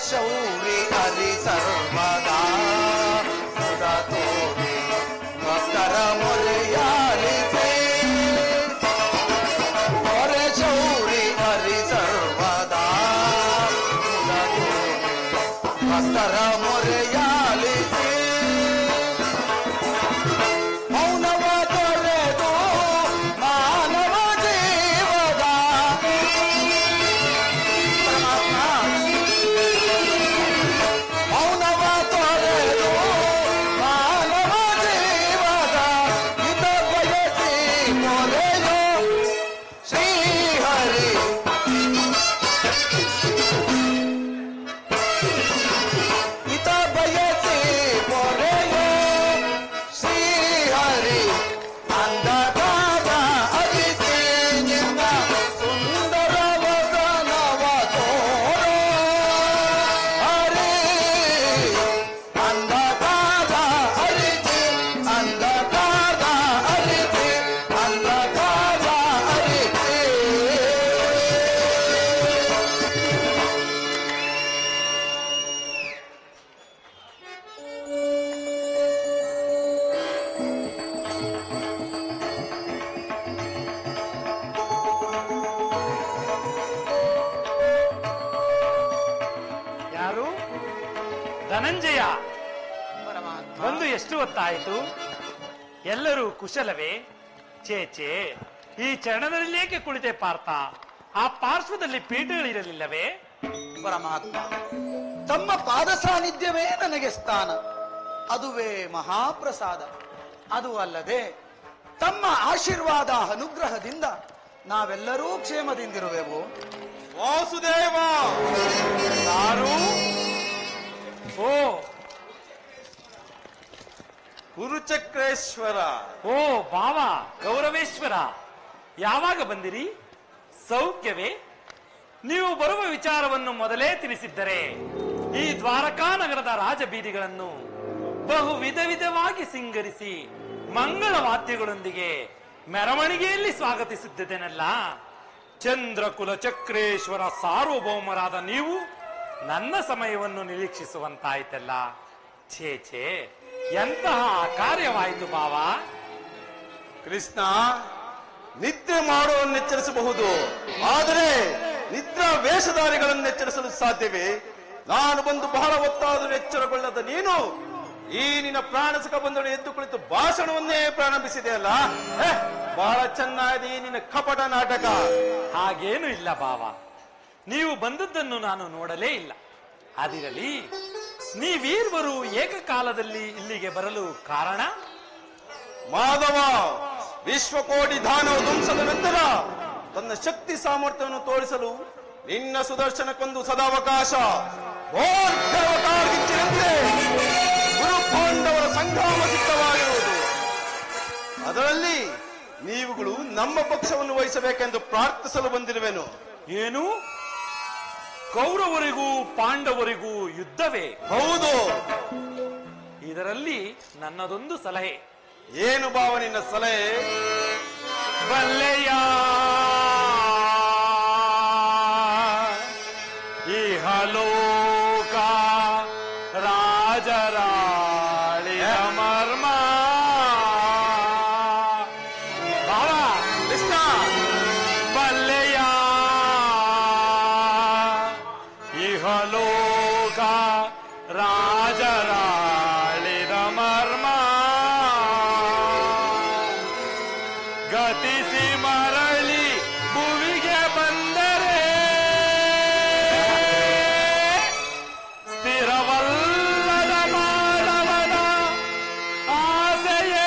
ಶೌರಿ ಹರಿ ಸರ್ವದಾ ಮುದ ತೋರಿ ಭಕ್ತರ ಮೊರೆಯಾಲಿಸೆ ಹೊರೆ ಶೌರಿ ಹರಿ ಸರ್ವದಾ ಮುದ ತೋರಿ ಭಕ್ತರ ಮೊರೆಯಾಲಿಸೆ ಮೌನವ ತೊರೆದು ಮಾನವ ಜೀವದ ಮೌನವ ತೊರೆದು ಮಾನವ ಜೀವದ ಹಿತ ಬಯಸಿ ಮೊರೆಯೋ ಶ್ರೀಹರಿ ಹಿತ ಬಯಸಿ ಮೊರೆಯೋ ಶ್ರೀಹರಿ ಅಂಧಕಾರ ಅರಿಸಿ ನಿನ್ನ ಸುಂದರ ವದನವ ತೋರೋ ಹರಿ ಅಂಧಕಾರ ಅರಿಸಿ ಅಂಧಕಾರ ಅರಿಸಿ ಅಂಧಕಾರ ಅರಿಸಿ ಯಾರು? ಧನಂಜಯ ಬಂದು ಎಷ್ಟು ಹೊತ್ತಾಯಿತು? ಎಲ್ಲರೂ ಕುಶಲವೇ? ಚೇಚೆ, ಈ ಚರಣದಲ್ಲೇಕೆ ಕುಳಿತೆ ಪಾರ್ಥ? ಆ ಪಾರ್ಶ್ವದಲ್ಲಿ ಪೀಠಗಳಿರಲಿಲ್ಲವೇ? ಪರಮಾತ್ಮ ತಮ್ಮ ಪಾದ ಸಾನ್ನಿಧ್ಯವೇ ನನಗೆ ಸ್ಥಾನ, ಅದುವೇ ಮಹಾಪ್ರಸಾದ. ಅದು ಅಲ್ಲದೆ ತಮ್ಮ ಆಶೀರ್ವಾದ ಅನುಗ್ರಹದಿಂದ ನಾವೆಲ್ಲರೂ ಕ್ಷೇಮದಿಂದಿರುವೆವು. ವಾಸುದೇವ ಯಾರು? ಓ ಕುರುಚಕ್ರೇಶ್ವರ. ಓ ಭಾವ ಗೌರವೇಶ್ವರ, ಯಾವಾಗ ಬಂದಿರಿ? ಸೌಖ್ಯವೇ? ನೀವು ಬರುವ ವಿಚಾರವನ್ನು ಮೊದಲೇ ತಿಳಿಸಿದ್ದರೆ ಈ ದ್ವಾರಕಾ ನಗರದ ರಾಜಬೀದಿಗಳನ್ನು ಬಹು ವಿಧ ವಿಧವಾಗಿ ಸಿಂಗರಿಸಿ ಮಂಗಳ ವಾದ್ಯಗಳೊಂದಿಗೆ ಮೆರವಣಿಗೆಯಲ್ಲಿ ಸ್ವಾಗತಿಸುತ್ತಿದ್ದೇನಲ್ಲ. ಚಂದ್ರಕುಲ ಚಕ್ರೇಶ್ವರ ಸಾರ್ವಭೌಮರಾದ ನೀವು ನನ್ನ ಸಮಯವನ್ನು ನಿರೀಕ್ಷಿಸುವಂತಾಯ್ತಲ್ಲ. ಛೇ, ಎಂತಹ ಕಾರ್ಯವಾಯಿತು ಭಾವ. ಕೃಷ್ಣ, ನಿದ್ರೆ ಮಾಡುವನ್ನು ಎಚ್ಚರಿಸಬಹುದು, ಆದರೆ ನಿದ್ರಾ ವೇಷಧಾರಿಗಳನ್ನು ಎಚ್ಚರಿಸಲು ಸಾಧ್ಯವೇ? ನಾನು ಬಂದು ಬಹಳ ಹೊತ್ತಾದರೂ ಎಚ್ಚರಗೊಳ್ಳದ ನೀನು ಈ ನಿನ್ನ ಪ್ರಾಣಸಕ ಬಂದಳು ಎದ್ದು ಕುಳಿತು ಭಾಷಣವನ್ನೇ ಪ್ರಾರಂಭಿಸಿದೆಯಲ್ಲ. ಬಹಳ ಚೆನ್ನಾಗಿದೆ ಈ ನಿನ್ನ ಕಪಟ ನಾಟಕ. ಹಾಗೇನು ಇಲ್ಲ ಭಾವ, ನೀವು ಬಂದದ್ದನ್ನು ನಾನು ನೋಡಲೇ ಇಲ್ಲ. ಅದಿರಲಿ, ನೀವೀರ್ವರು ಏಕಕಾಲದಲ್ಲಿ ಇಲ್ಲಿಗೆ ಬರಲು ಕಾರಣ? ಮಾಧವ ವಿಶ್ವಕೋಟಿ ದಾನವ ಧ್ವಂಸದ ನಂತರ ತನ್ನ ಶಕ್ತಿ ಸಾಮರ್ಥ್ಯವನ್ನು ತೋರಿಸಲು ನಿನ್ನ ಸುದರ್ಶನಕ್ಕೊಂದು ಸದಾವಕಾಶ. ಗುರು ಪಾಂಡವರ ಸಂಗ್ರಾಮ ಸಿದ್ಧವಾಗಿರುವುದು. ಅದರಲ್ಲಿ ನೀವುಗಳು ನಮ್ಮ ಪಕ್ಷವನ್ನು ವಹಿಸಬೇಕೆಂದು ಪ್ರಾರ್ಥಿಸಲು ಬಂದಿರುವೆನು. ಏನು? ಕೌರವರಿಗೂ ಪಾಂಡವರಿಗೂ ಯುದ್ಧವೇ? ಹೌದು. ಇದರಲ್ಲಿ ನನ್ನದೊಂದು ಸಲಹೆ. ಏನು ಭಾವ ನಿನ್ನ ಸಲಹೆ? ಬಲ್ಲೆಯ ಇಹಲೋಕ ರಾಜರಾಳಿಯ ಮರ್ಮ. ಭಾವ ಕೃಷ್ಣ, ಬಲ್ಲೆಯ ಇಹಲೋಕ ರಾಜರಾಳಿದ ಮರ್ಮ. ಗತಿಸಿ ಮರಳಿ ಭುವಿಗೆ ಬಂದರೆ ಸ್ಥಿರವಲ್ಲದ ಮಾನವನ ಆಸೆಯೇ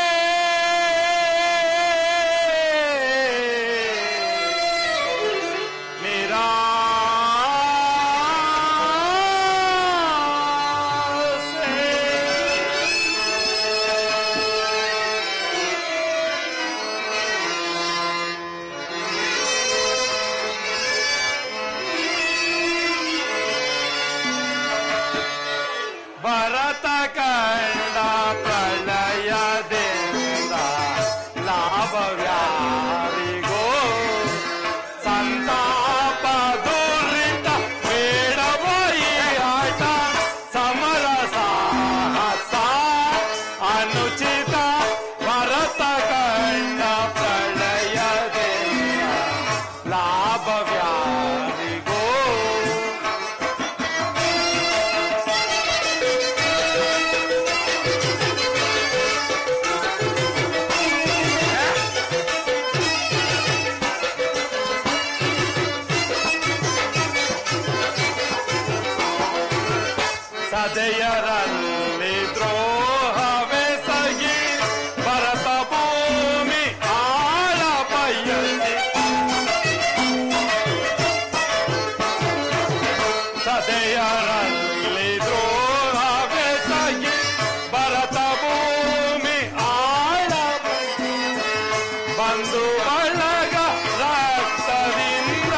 ಭರತ ಕಂಡ ಪ್ರಳಯದಿಂದ ಲಾಭವ್ಯಾರಿಗೋ ಸಂತಾಪ ದುರಿತ ಬೇಡವೋ ಈ ಆಟ ಸಮರ ಸಾಹಸ ಅನುಚಿತ. ಭರತ ಕಂಡ ಪ್ರಳಯದಿಂದ ಲಾಭವ್ಯಾರಿಗೋ ಸದೆಯರಲ್ಲಿ ದ್ರೋಹವೇ ಸಹಿ ಭರತ ಭೂಮಿ ಆಳ ಬಯಸಿ. ಸದೆಯರಲ್ಲಿ ದ್ರೋಹವೇ ಸಹಿ ಭರತ ಭೂಮಿ ಆಳ ಬಯಸಿ. ಬಂಧು ಬಳಗ ರಕ್ತದಿಂದ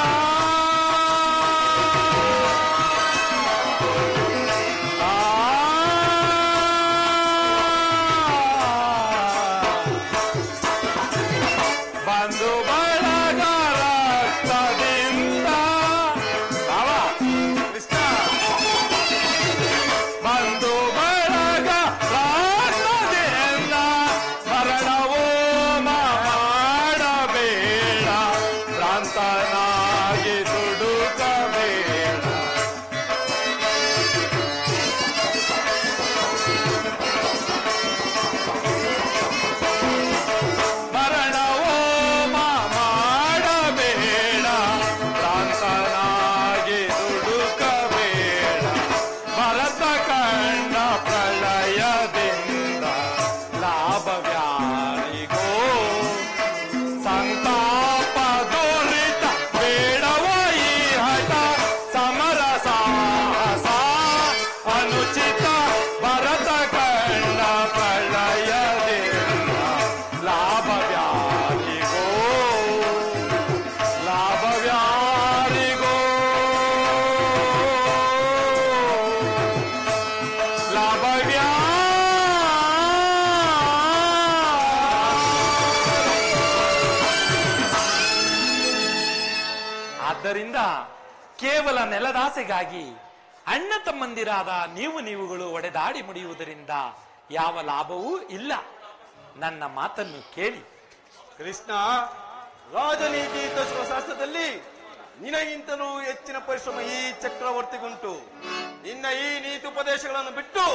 ಬಂಧು ಬಳಗ ರಕ್ತದಿಂದ ಕೃಷ್ಣ, ಬಂಧು ಬಳಗ ರಕ್ತದಿಂದ ಮರಣವೋ ಮಾಡಬೇಡ, ಭ್ರಾಂತನಾಗಿ ದುಡುಕಬೇಡ. ಮರಣವೋ ಮಾಡಬೇಡ, ಭ್ರಾಂತನಾಗಿ ದುಡುಕಬೇಡ. ಭರತ ಕಂಡ ಪ್ರಳಯದಿಂದ ಲಾಭವ್ಯಾರಿಗೋ ಸಂತಾಪ ದುರಿತ ಬೇಡವೋ ಈ ಹಠ ಸಮರ ಸಾಹಸ ಅನುಚಿತ. ಭರತ ಕಂಡ ಪ್ರಳಯದಿಂದ ಲಾಭವ್ಯಾರಿಗೋ ಲಾಭವ್ಯಾರಿಗೋ ಲಾಭವ್ಯಾ. ಆದ್ದರಿಂದ ಕೇವಲ ನೆಲದಾಸೆಗಾಗಿ ಅಣ್ಣ ತಮ್ಮಂದಿರಾದ ನೀವುಗಳು ಒಡೆದಾಡಿ ಮುಡಿಯುವುದರಿಂದ ಯಾವ ಲಾಭವೂ ಇಲ್ಲ. ನನ್ನ ಮಾತನ್ನು ಕೇಳಿ. ಕೃಷ್ಣ, ರಾಜನೀತಿ ತತ್ವಶಾಸ್ತ್ರದಲ್ಲಿ ನಿನಗಿಂತಲೂ ಹೆಚ್ಚಿನ ಪರಿಶ್ರಮ ಈ ಚಕ್ರವರ್ತಿಗುಂಟು. ನಿನ್ನ ಈ ನೀತಿ ಉಪದೇಶಗಳನ್ನು ಬಿಟ್ಟು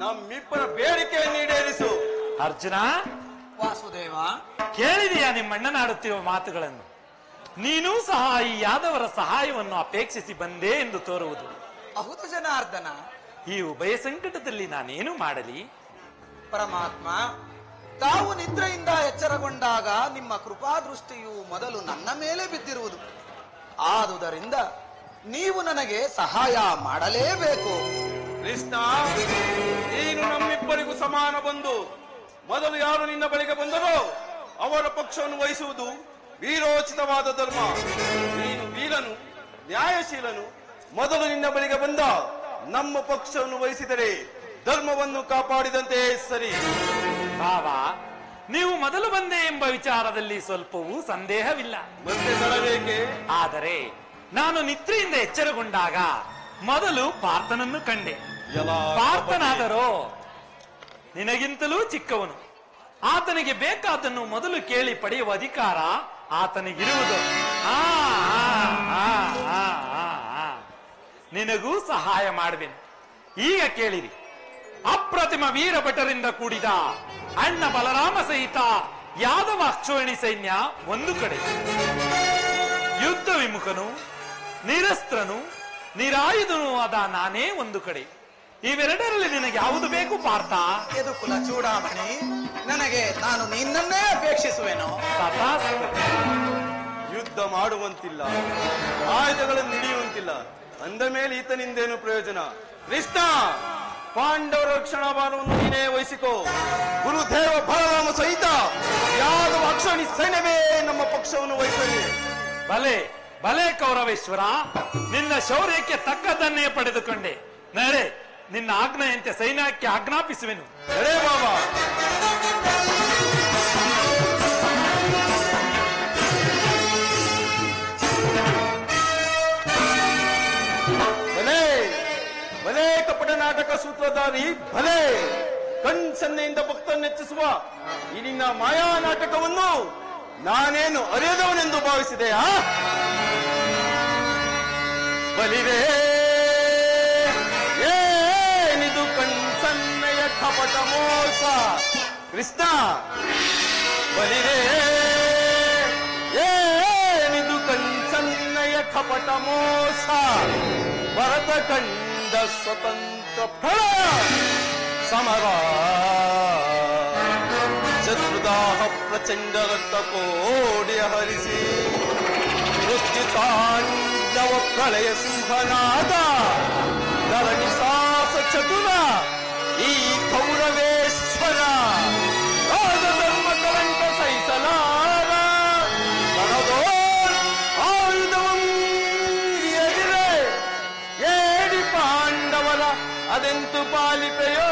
ನಮ್ಮಿಬ್ಬರ ಬೇಡಿಕೆಯನ್ನು ಈಡೇರಿಸು. ಅರ್ಜುನ, ವಾಸುದೇವ, ಕೇಳಿದೆಯಾ ನಿಮ್ಮಣ್ಣನಾಡುತ್ತಿರುವ ಮಾತುಗಳನ್ನು? ನೀನೂ ಸಹ ಈ ಯಾದವರ ಸಹಾಯವನ್ನು ಅಪೇಕ್ಷಿಸಿ ಬಂದೆ ಎಂದು ತೋರುವುದು. ಹೌದು ಜನಾರ್ದನ. ಈ ಉಭಯ ಸಂಕಟದಲ್ಲಿ ನಾನೇನು ಮಾಡಲಿ? ಪರಮಾತ್ಮ, ತಾವು ನಿದ್ರೆಯಿಂದ ಎಚ್ಚರಗೊಂಡಾಗ ನಿಮ್ಮ ಕೃಪಾದೃಷ್ಟಿಯು ಮೊದಲು ನನ್ನ ಮೇಲೆ ಬಿದ್ದಿರುವುದು. ಆದುದರಿಂದ ನೀವು ನನಗೆ ಸಹಾಯ ಮಾಡಲೇಬೇಕು. ಕೃಷ್ಣ, ನೀನು ನಮ್ಮಿಬ್ಬರಿಗೂ ಸಮಾನ ಬಂಧು. ಮೊದಲು ಯಾರು ನಿನ್ನ ಬಳಿಗೆ ಬಂದರೋ ಅವರ ಪಕ್ಷವನ್ನು ವಹಿಸುವುದು ವೀರೋಚಿತವಾದ ಧರ್ಮ. ನೀನು ವೀರನು, ನ್ಯಾಯಶೀಲನು. ಮೊದಲು ನಿನ್ನ ಬಳಿಗೆ ಬಂದ ನಮ್ಮ ಪಕ್ಷವನ್ನು ವಹಿಸಿದರೆ ಧರ್ಮವನ್ನು ಕಾಪಾಡಿದಂತೆ ಸರಿ. ಬಾಬಾ, ನೀವು ಮೊದಲು ಬಂದೆ ಎಂಬ ವಿಚಾರದಲ್ಲಿ ಸ್ವಲ್ಪವೂ ಸಂದೇಹವಿಲ್ಲ. ಮತ್ತೆ ತಡಬೇಕೆ? ಆದರೆ ನಾನು ನಿದ್ರೆಯಿಂದ ಎಚ್ಚರಗೊಂಡಾಗ ಮೊದಲು ಪಾರ್ಥನನ್ನು ಕಂಡೆ. ಪಾರ್ಥನಾದರೋ ನಿನಗಿಂತಲೂ ಚಿಕ್ಕವನು. ಆತನಿಗೆ ಬೇಕಾದನ್ನು ಮೊದಲು ಕೇಳಿ ಪಡೆಯುವ ಅಧಿಕಾರ ಆತನಿಗಿರುವುದು. ನಿನಗೂ ಸಹಾಯ ಮಾಡುವೆನು. ಈಗ ಕೇಳಿರಿ. ಅಪ್ರತಿಮ ವೀರ ಭಟರಿಂದ ಕೂಡಿದ ಅಣ್ಣ ಬಲರಾಮ ಸಹಿತ ಯಾದವ ಅಕ್ಷೋಹಿಣಿ ಸೈನ್ಯ ಒಂದು ಕಡೆ, ಯುದ್ಧ ವಿಮುಖನು, ನಿರಸ್ತ್ರನು, ನಿರಾಯುಧನೂ ಆದ ನಾನೇ ಒಂದು ಕಡೆ. ಇವೆರಡರಲ್ಲಿ ನಿನಗೆ ಯಾವುದು ಬೇಕು ಪಾರ್ಥ? ಎದು ಕುಲ ಚೂಡಾಮಣಿ, ನನಗೆ ನಾನು ನಿನ್ನನ್ನೇ ಅಪೇಕ್ಷಿಸುವೆನು. ಯುದ್ಧ ಮಾಡುವಂತಿಲ್ಲ, ಆಯುಧಗಳನ್ನು ಹಿಡಿಯುವಂತಿಲ್ಲ ಅಂದ ಮೇಲೆ ಈತನಿಂದೇನು ಪ್ರಯೋಜನ? ಕೃಷ್ಣ, ಪಾಂಡವರ ರಕ್ಷಣಾ ಭಾರವನ್ನು ನೀನೇ ವಹಿಸಿಕೋ. ಗುರುದೇವ ಬಲರಾಮ ಸಹಿತ ಯಾದವ ಅಕ್ಷೋಹಿಣಿ ಸೈನ್ಯವೇ ನಮ್ಮ ಪಕ್ಷವನ್ನು ವಹಿಸಲಿ. ಭಲೆ ಭಲೆ ಕೌರವೇಶ್ವರ, ನಿನ್ನ ಶೌರ್ಯಕ್ಕೆ ತಕ್ಕದನ್ನೇ ಪಡೆದುಕೊಂಡೆ. ನಡೆ, ನಿನ್ನ ಆಜ್ಞೆಯಂತೆ ಸೈನ್ಯಕ್ಕೆ ಆಜ್ಞಾಪಿಸುವೆನು. ನಡೆ ಬಾಬಾ. ಭಲೆ ಭಲೆ ಕಪಟ ನಾಟಕ ಸೂತ್ರಧಾರಿ, ಭಲೆ ಕಣ್ಸನ್ನೆಯಿಂದ ಭಕ್ತನ್ನು ಹೆಚ್ಚಿಸುವ ಈ ನಿನ್ನ ಮಾಯಾ ನಾಟಕವನ್ನು ನಾನೇನು ಅರಿಯದವನೆಂದು ಭಾವಿಸಿದೆಯಾ? ಬಲಿರೇ, ಏನಿದು ಕಣ್ಸನ್ನೆಯ ಕಪಟ ಮೋಸ? ಕೃಷ್ಣ, ಬಲಿರೇ, ಏನಿದು ಕಣ್ಸನ್ನೆಯ ಕಪಟ ಮೋಸ? ಭರತ ಕಂಡ ಸ್ವತಂತ್ರ ಪ್ರಳಯ ಸಮರ, ಶತ್ರುದಾಹ ಪ್ರಚಂಡ ರಕ್ತ ಕೋಡಿಯ ಹರಿಸಿ ಮೃತ್ಯುತಾಂಡವ ಪ್ರಳಯ ಸಿಂಹನಾದ ಧರಣಿ ಸಾಸ ಚತುರ ಈ ಕೌರವೇಶ್ವರ ರಾಜಧರ್ಮ ಕಲಂಕ ಸಹಿಸಲಾರ ಕಣದೋ ಆಯುಧವಂದಿಯದಿರೆ ಏಡಿ ಪಾಂಡವರ ಅದೆಂತು ಪಾಲಿಪೆಯೋ?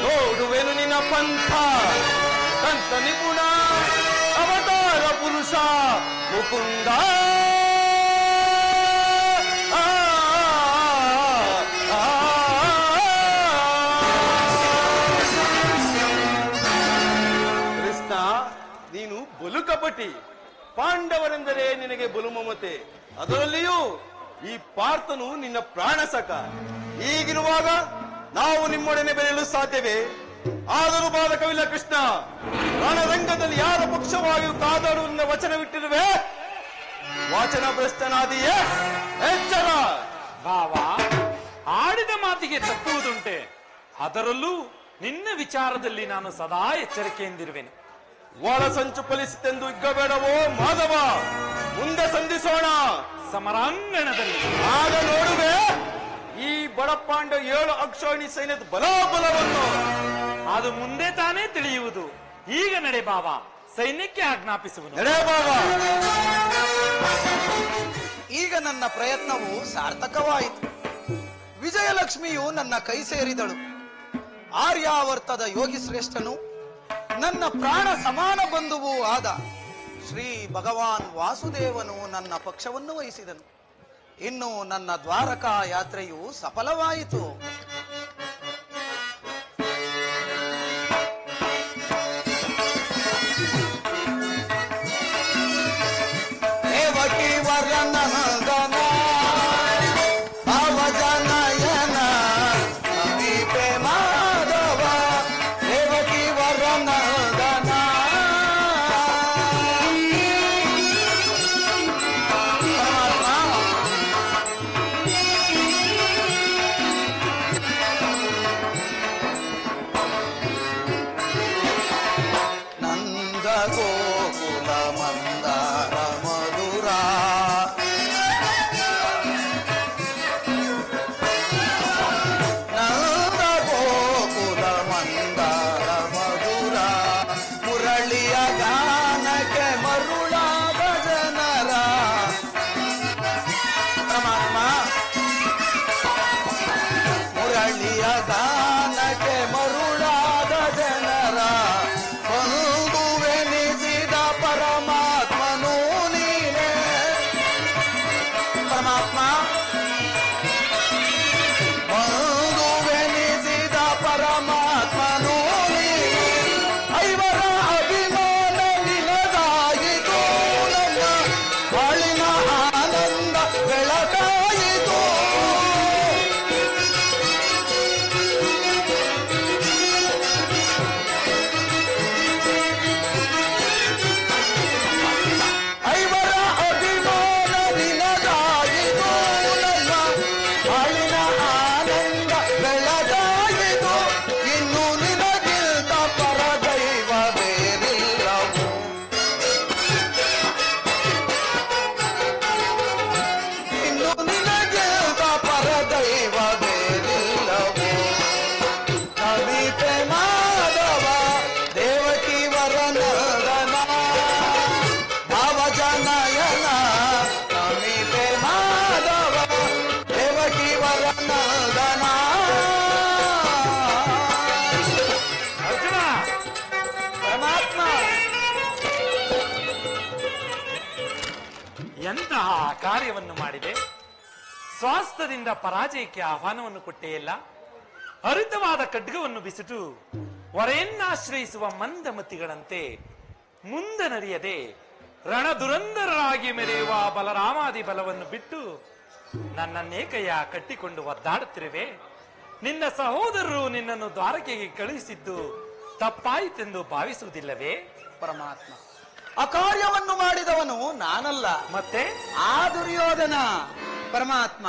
ನೋಡುವೆನು ನಿನ್ನ ಪಂಥ ಕಂತ ನಿಪುಣ ಅವತಾರ ಪುರುಷ ಮುಕುಂದ. ಕೃಷ್ಣ, ನೀನು ಬಲು ಕಪಟಿ. ಪಾಂಡವರೆಂದರೆ ನಿನಗೆ ಬಲು ಮಮತೆ. ಅದರಲ್ಲಿಯೂ ಈ ಪಾರ್ಥನು ನಿನ್ನ ಪ್ರಾಣಸಖ. ಹೀಗಿರುವಾಗ ನಾವು ನಿಮ್ಮೊಡನೆ ಬೆರೆಯಲು ಸಾಧ್ಯವೇ? ಆದರೂ ಬಾಲಕವಿಲ್ಲ ಕೃಷ್ಣ. ರಣರಂಗದಲ್ಲಿ ಯಾರ ಪಕ್ಷವಾಗಿಯೂ ಕಾದಾಡುವ ವಚನವಿಟ್ಟಿರುವೆ. ವಾಚನ ಭ್ರಷ್ಟನಾದಿಯೇ, ಎಚ್ಚರ. ಬಾವಾ, ಆಡಿದ ಮಾತಿಗೆ ತಪ್ಪುವುದುಂಟೆ. ಅದರಲ್ಲೂ ನಿನ್ನ ವಿಚಾರದಲ್ಲಿ ನಾನು ಸದಾ ಎಚ್ಚರಿಕೆಯಿಂದಿರುವೆನು. ಒಳ ಸಂಚು ಫಲಿಸಿತೆಂದು ಇಗ್ಗಬೇಡವೋ ಮಾಧವ. ಮುಂದೆ ಸಂಧಿಸೋಣ ಸಮರಾಂಗಣದಲ್ಲಿ. ಆಗ ನೋಡುವೆ ಈ ಬಡಪಾಂಡ 7 ಅಕ್ಷೋಹಿಣಿ ಸೈನ್ಯದ ಬಲಾಬಲವನ್ನು. ಅದು ಮುಂದೆ ತಾನೇ ತಿಳಿಯುವುದು. ಈಗ ನಡೆ ಬಾಬಾ, ಸೈನ್ಯಕ್ಕೆ ಆಜ್ಞಾಪಿಸುವನು. ನಡೆ ಬಾಬಾ. ಈಗ ನನ್ನ ಪ್ರಯತ್ನವು ಸಾರ್ಥಕವಾಯಿತು. ವಿಜಯಲಕ್ಷ್ಮಿಯು ನನ್ನ ಕೈ ಸೇರಿದಳು. ಆರ್ಯಾವರ್ತದ ಯೋಗಿ ಶ್ರೇಷ್ಠನು, ನನ್ನ ಪ್ರಾಣ ಸಮಾನ ಬಂಧುವೂ ಆದ ಶ್ರೀ ಭಗವಾನ್ ವಾಸುದೇವನು ನನ್ನ ಪಕ್ಷವನ್ನು ವಹಿಸಿದನು. ಇನ್ನು ನನ್ನ ದ್ವಾರಕಾ ಯಾತ್ರೆಯು ಸಫಲವಾಯಿತು. ದೇವಕಿ ವರನಂದನ ಭವಜನಯನ ಸಮೀಪೆ ಮಾಧವ, ದೇವಕಿ ವರನಂದನ. ಎಂತಹ ಕಾರ್ಯವನ್ನು ಮಾಡಿದೆ. ಸ್ವಾಸ್ಥ್ಯದಿಂದ ಪರಾಜಯಕ್ಕೆ ಆಹ್ವಾನವನ್ನು ಕೊಟ್ಟೆಯಲ್ಲ. ಹರಿತವಾದ ಖಡ್ಗವನ್ನು ಬಿಸಿಟು ಹೊರೆಯನ್ನಾಶ್ರಯಿಸುವ ಮಂದಮತಿಗಳಂತೆ ಮುಂದೆ ನಡೆಯದೆ ರಣದುರಂಧರರಾಗಿ ಮೆರೆಯುವ ಬಲರಾಮಾದಿ ಬಲವನ್ನು ಬಿಟ್ಟು ನನ್ನನ್ನೇ ಕೈಯ ಕಟ್ಟಿಕೊಂಡು ಒದ್ದಾಡುತ್ತಿರುವೆ. ನಿನ್ನ ಸಹೋದರರು ನಿನ್ನನ್ನು ದ್ವಾರಕೆಗೆ ಕಳುಹಿಸಿದ್ದು ತಪ್ಪಾಯಿತೆಂದು ಭಾವಿಸುವುದಿಲ್ಲವೇ? ಪರಮಾತ್ಮ, ಅಕಾರ್ಯವನ್ನು ಮಾಡಿದವನು ನಾನಲ್ಲ, ಮತ್ತೆ ಆ ದುರ್ಯೋಧನ. ಪರಮಾತ್ಮ,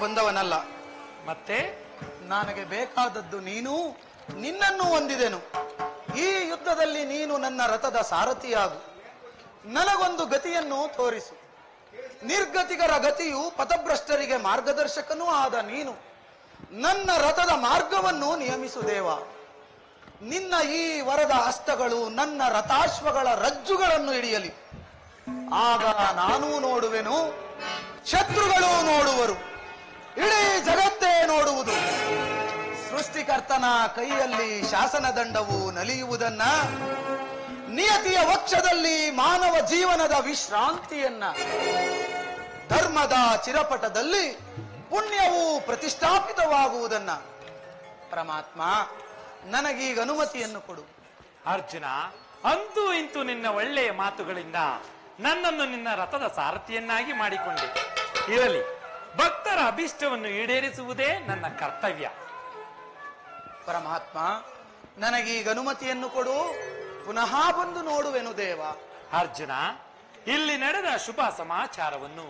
ಬಂದವನಲ್ಲ. ಮತ್ತೆ ನನಗೆ ಬೇಕಾದದ್ದು ನೀನು, ನಿನ್ನನ್ನು ಹೊಂದಿದೆನು. ಈ ಯುದ್ಧದಲ್ಲಿ ನೀನು ನನ್ನ ರಥದ ಸಾರಥಿಯಾಗು, ನನಗೊಂದು ಗತಿಯನ್ನು ತೋರಿಸು. ನಿರ್ಗತಿಗರ ಗತಿಯು ಪಥಭ್ರಷ್ಟರಿಗೆ ಮಾರ್ಗದರ್ಶಕನೂ ಆದ ನೀನು ನನ್ನ ರಥದ ಮಾರ್ಗವನ್ನು ನಿಯಮಿಸು ದೇವ. ನಿನ್ನ ಈ ವರದ ಹಸ್ತಗಳು ನನ್ನ ರಥಾಶ್ವಗಳ ರಜ್ಜುಗಳನ್ನು ಹಿಡಿಯಲಿ. ಆಗ ನಾನೂ ನೋಡುವೆನು, ಶತ್ರುಗಳೂ ನೋಡುವರು, ಇಡೀ ಜಗತ್ತೇ ನೋಡುವುದು. ಸೃಷ್ಟಿಕರ್ತನ ಕೈಯಲ್ಲಿ ಶಾಸನದಂಡವು ನಲಿಯುವುದನ್ನ, ನಿಯತಿಯ ವಕ್ಷದಲ್ಲಿ ಮಾನವ ಜೀವನದ ವಿಶ್ರಾಂತಿಯನ್ನ, ಧರ್ಮದ ಚಿರಪಟದಲ್ಲಿ ಪುಣ್ಯವು ಪ್ರತಿಷ್ಠಾಪಿತವಾಗುವುದನ್ನ. ಪರಮಾತ್ಮ, ನನಗೀಗ ಅನುಮತಿಯನ್ನು ಕೊಡು. ಅರ್ಜುನ, ಅಂತೂ ಇಂತೂ ನಿನ್ನ ಒಳ್ಳೆಯ ಮಾತುಗಳಿಂದ ನನ್ನನ್ನು ನಿನ್ನ ರಥದ ಸಾರಥಿಯನ್ನಾಗಿ ಮಾಡಿಕೊಂಡೆ. ಇರಲಿ, ಭಕ್ತರ ಅಭಿಷ್ಟವನ್ನು ಈಡೇರಿಸುವುದೇ ನನ್ನ ಕರ್ತವ್ಯ. ಪರಮಾತ್ಮ, ನನಗೀಗ ಅನುಮತಿಯನ್ನು ಕೊಡು, ಪುನಃ ಬಂದು ನೋಡುವೆನು ದೇವ. ಅರ್ಜುನ, ಇಲ್ಲಿ ನಡೆದ ಶುಭ ಸಮಾಚಾರವನ್ನು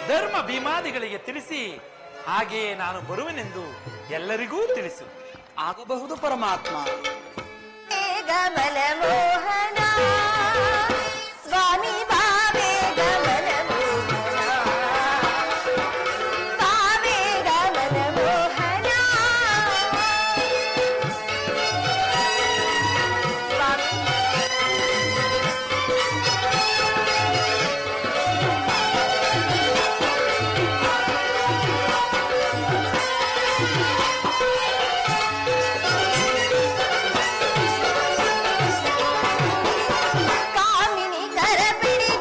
ಧರ್ಮ ಭೀಮಾದಿಗಳಿಗೆ ತಿಳಿಸಿ, ಹಾಗೆಯೇ ನಾನು ಬರುವೆನೆಂದು ಎಲ್ಲರಿಗೂ ತಿಳಿಸು. ಆಗಬಹುದು ಪರಮಾತ್ಮ. ಗಮನ ಮೋಹನ ಸ್ವಾಮಿ ಬಾವೆ ಗಮನ ಮೋಹನ, ಬಾವೆ ಗಮನ ಮೋಹನ ಕಾಮಿನಿ ಕರ ಪಿಡಿ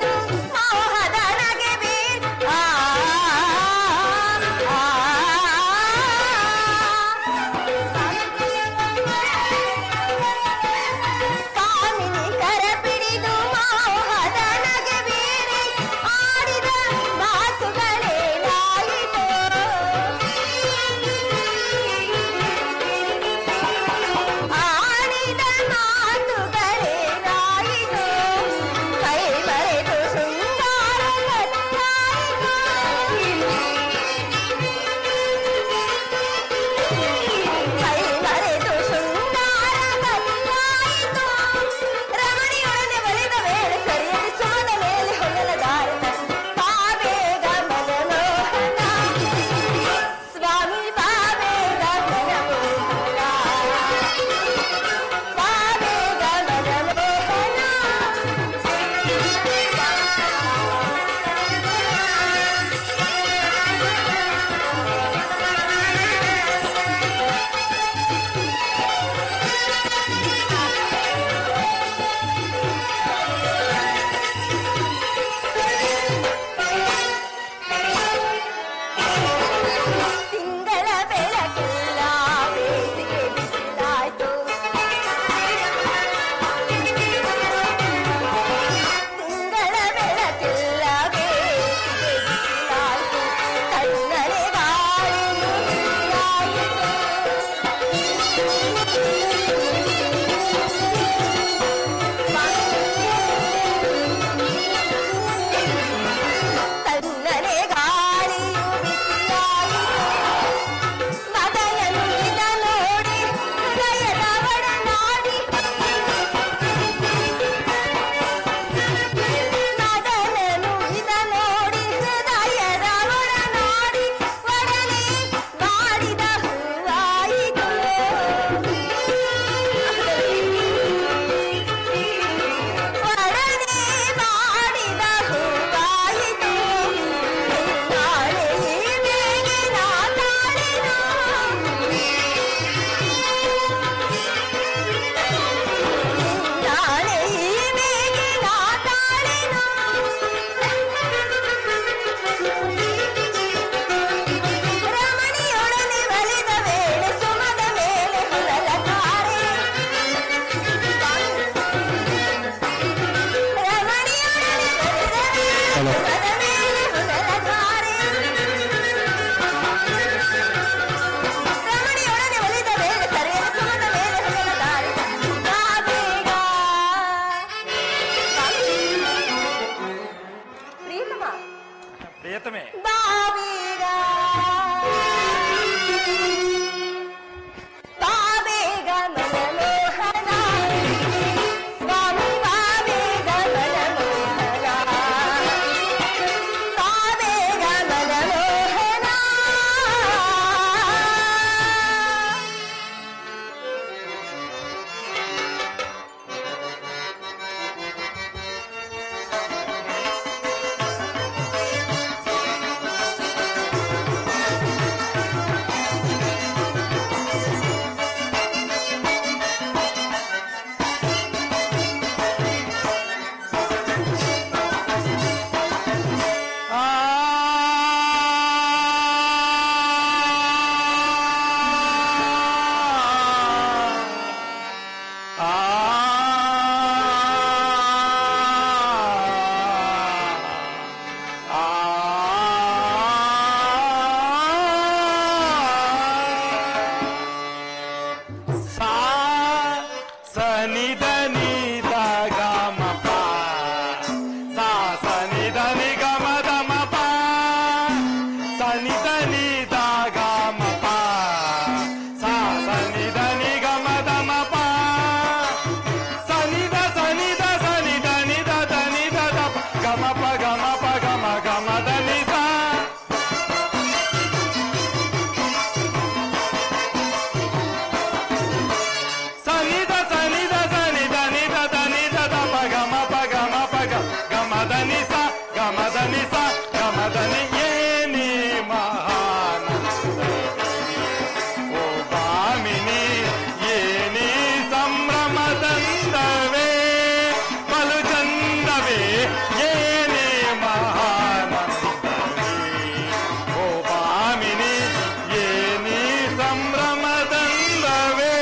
ಸಂಭ್ರಮದಂದವೇ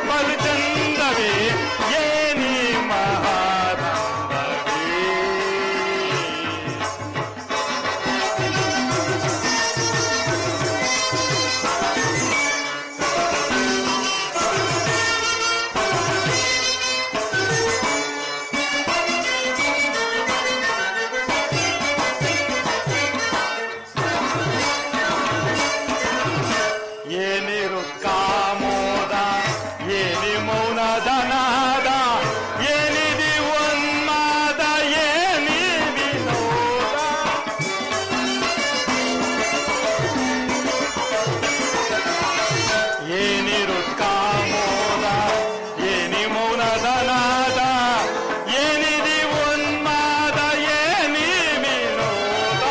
ಬಲು ಚಂದವೇ ಏನಿ ಮಹಾನಂದವೇ. ಏನಿರು ಕಾಮೋದ ಏನಿ ಮೌನದ ನಾದ ಏನಿದಿ ಉನ್ಮಾದ ಏನಿ ವಿನೋದ. ಏನಿರು ಕಾಮೋದ ಏನಿ ಮೌನದ ನಾದ ಏನಿದಿ ಉನ್ಮಾದ ಏನಿ ವಿನೋದ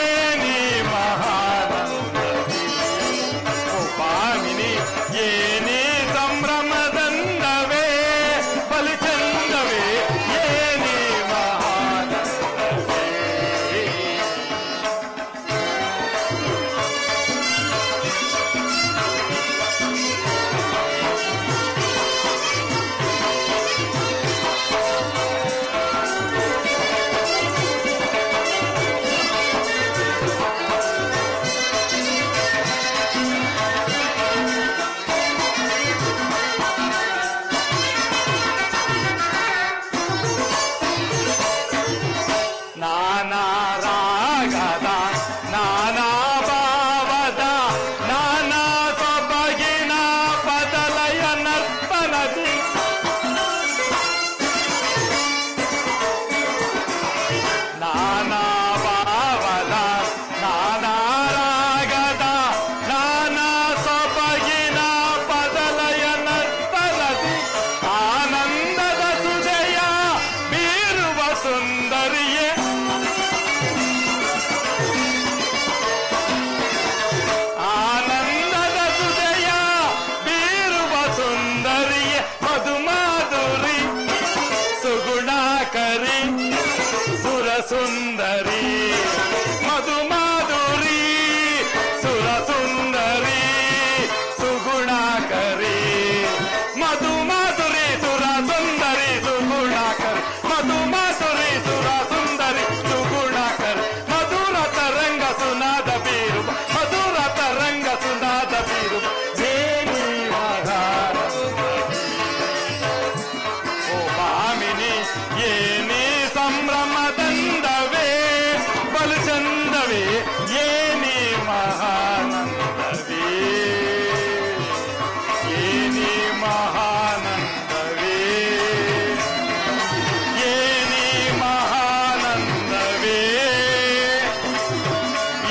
ಏನಿ ಮಹಾನಂದವೇ. ಪಾಮಿನಿ ಏನೇ ಸಂಭ್ರಮದಂದವೇ ಬಲು ಚಂದವೇ ಏನೇ ಮಹಾನಂದವೇ. ನಾನಾ ರಾಗದ ನಾನಾ ಭಾವದ ನಾನಾ ಸೊಬಗಿನ ಬದಲಯ ನರ್ತನದಿ ನಾನಾ ಭಾವದ ನಾನಾ ರಾಗದ ನಾನಾ ಸೊಬಗಿನ ಬದಲಯ ನರ್ತನದಿ ಆನಂದದ ಸುಜಯ ಬೀರುವ ಸುಂದರಿಯೇ. ಆನಂದದ ಸುಜಯ ಬೀರುವ ಸುಂದರಿಯೇ ಮಧುಮಾಧುರಿ ಸುಗುಣಾಕರಿ ಸುರ ಸುಂದರಿ ಮಧುಮಾಧುರಿ ಸುರ ಸುಂದರಿ ಸುಗುಣಾಕರಿ ಮಧುಮಾಧುರಿ ಸುರ ಸುಂದರಿ ಸುಗುಣಾಕರಿ ಮಧುಮಾಧುರಿ ಸುರ ಸುಂದರಿ ಸುಗುಣಾಕರಿ ಮಧುರ ತರಂಗ ಸುನಾದ ಬೀರು ಮಧುರ ತರಂಗ ಸುನಾದ ಬೀರು ಬೇನಿ ಮಹಾನಂದವೇ. ಓ ಭಾಮಿನಿ ಏನೇ ಸಂಭ್ರಮದಂದವೇ ಬಲು ಚಂದವೇ ಏನೇ ಮಹಾನಂದವೇ ಏನೇ ಮಹಾನಂದವೇ ಏನೇ ಮಹಾನಂದವೇ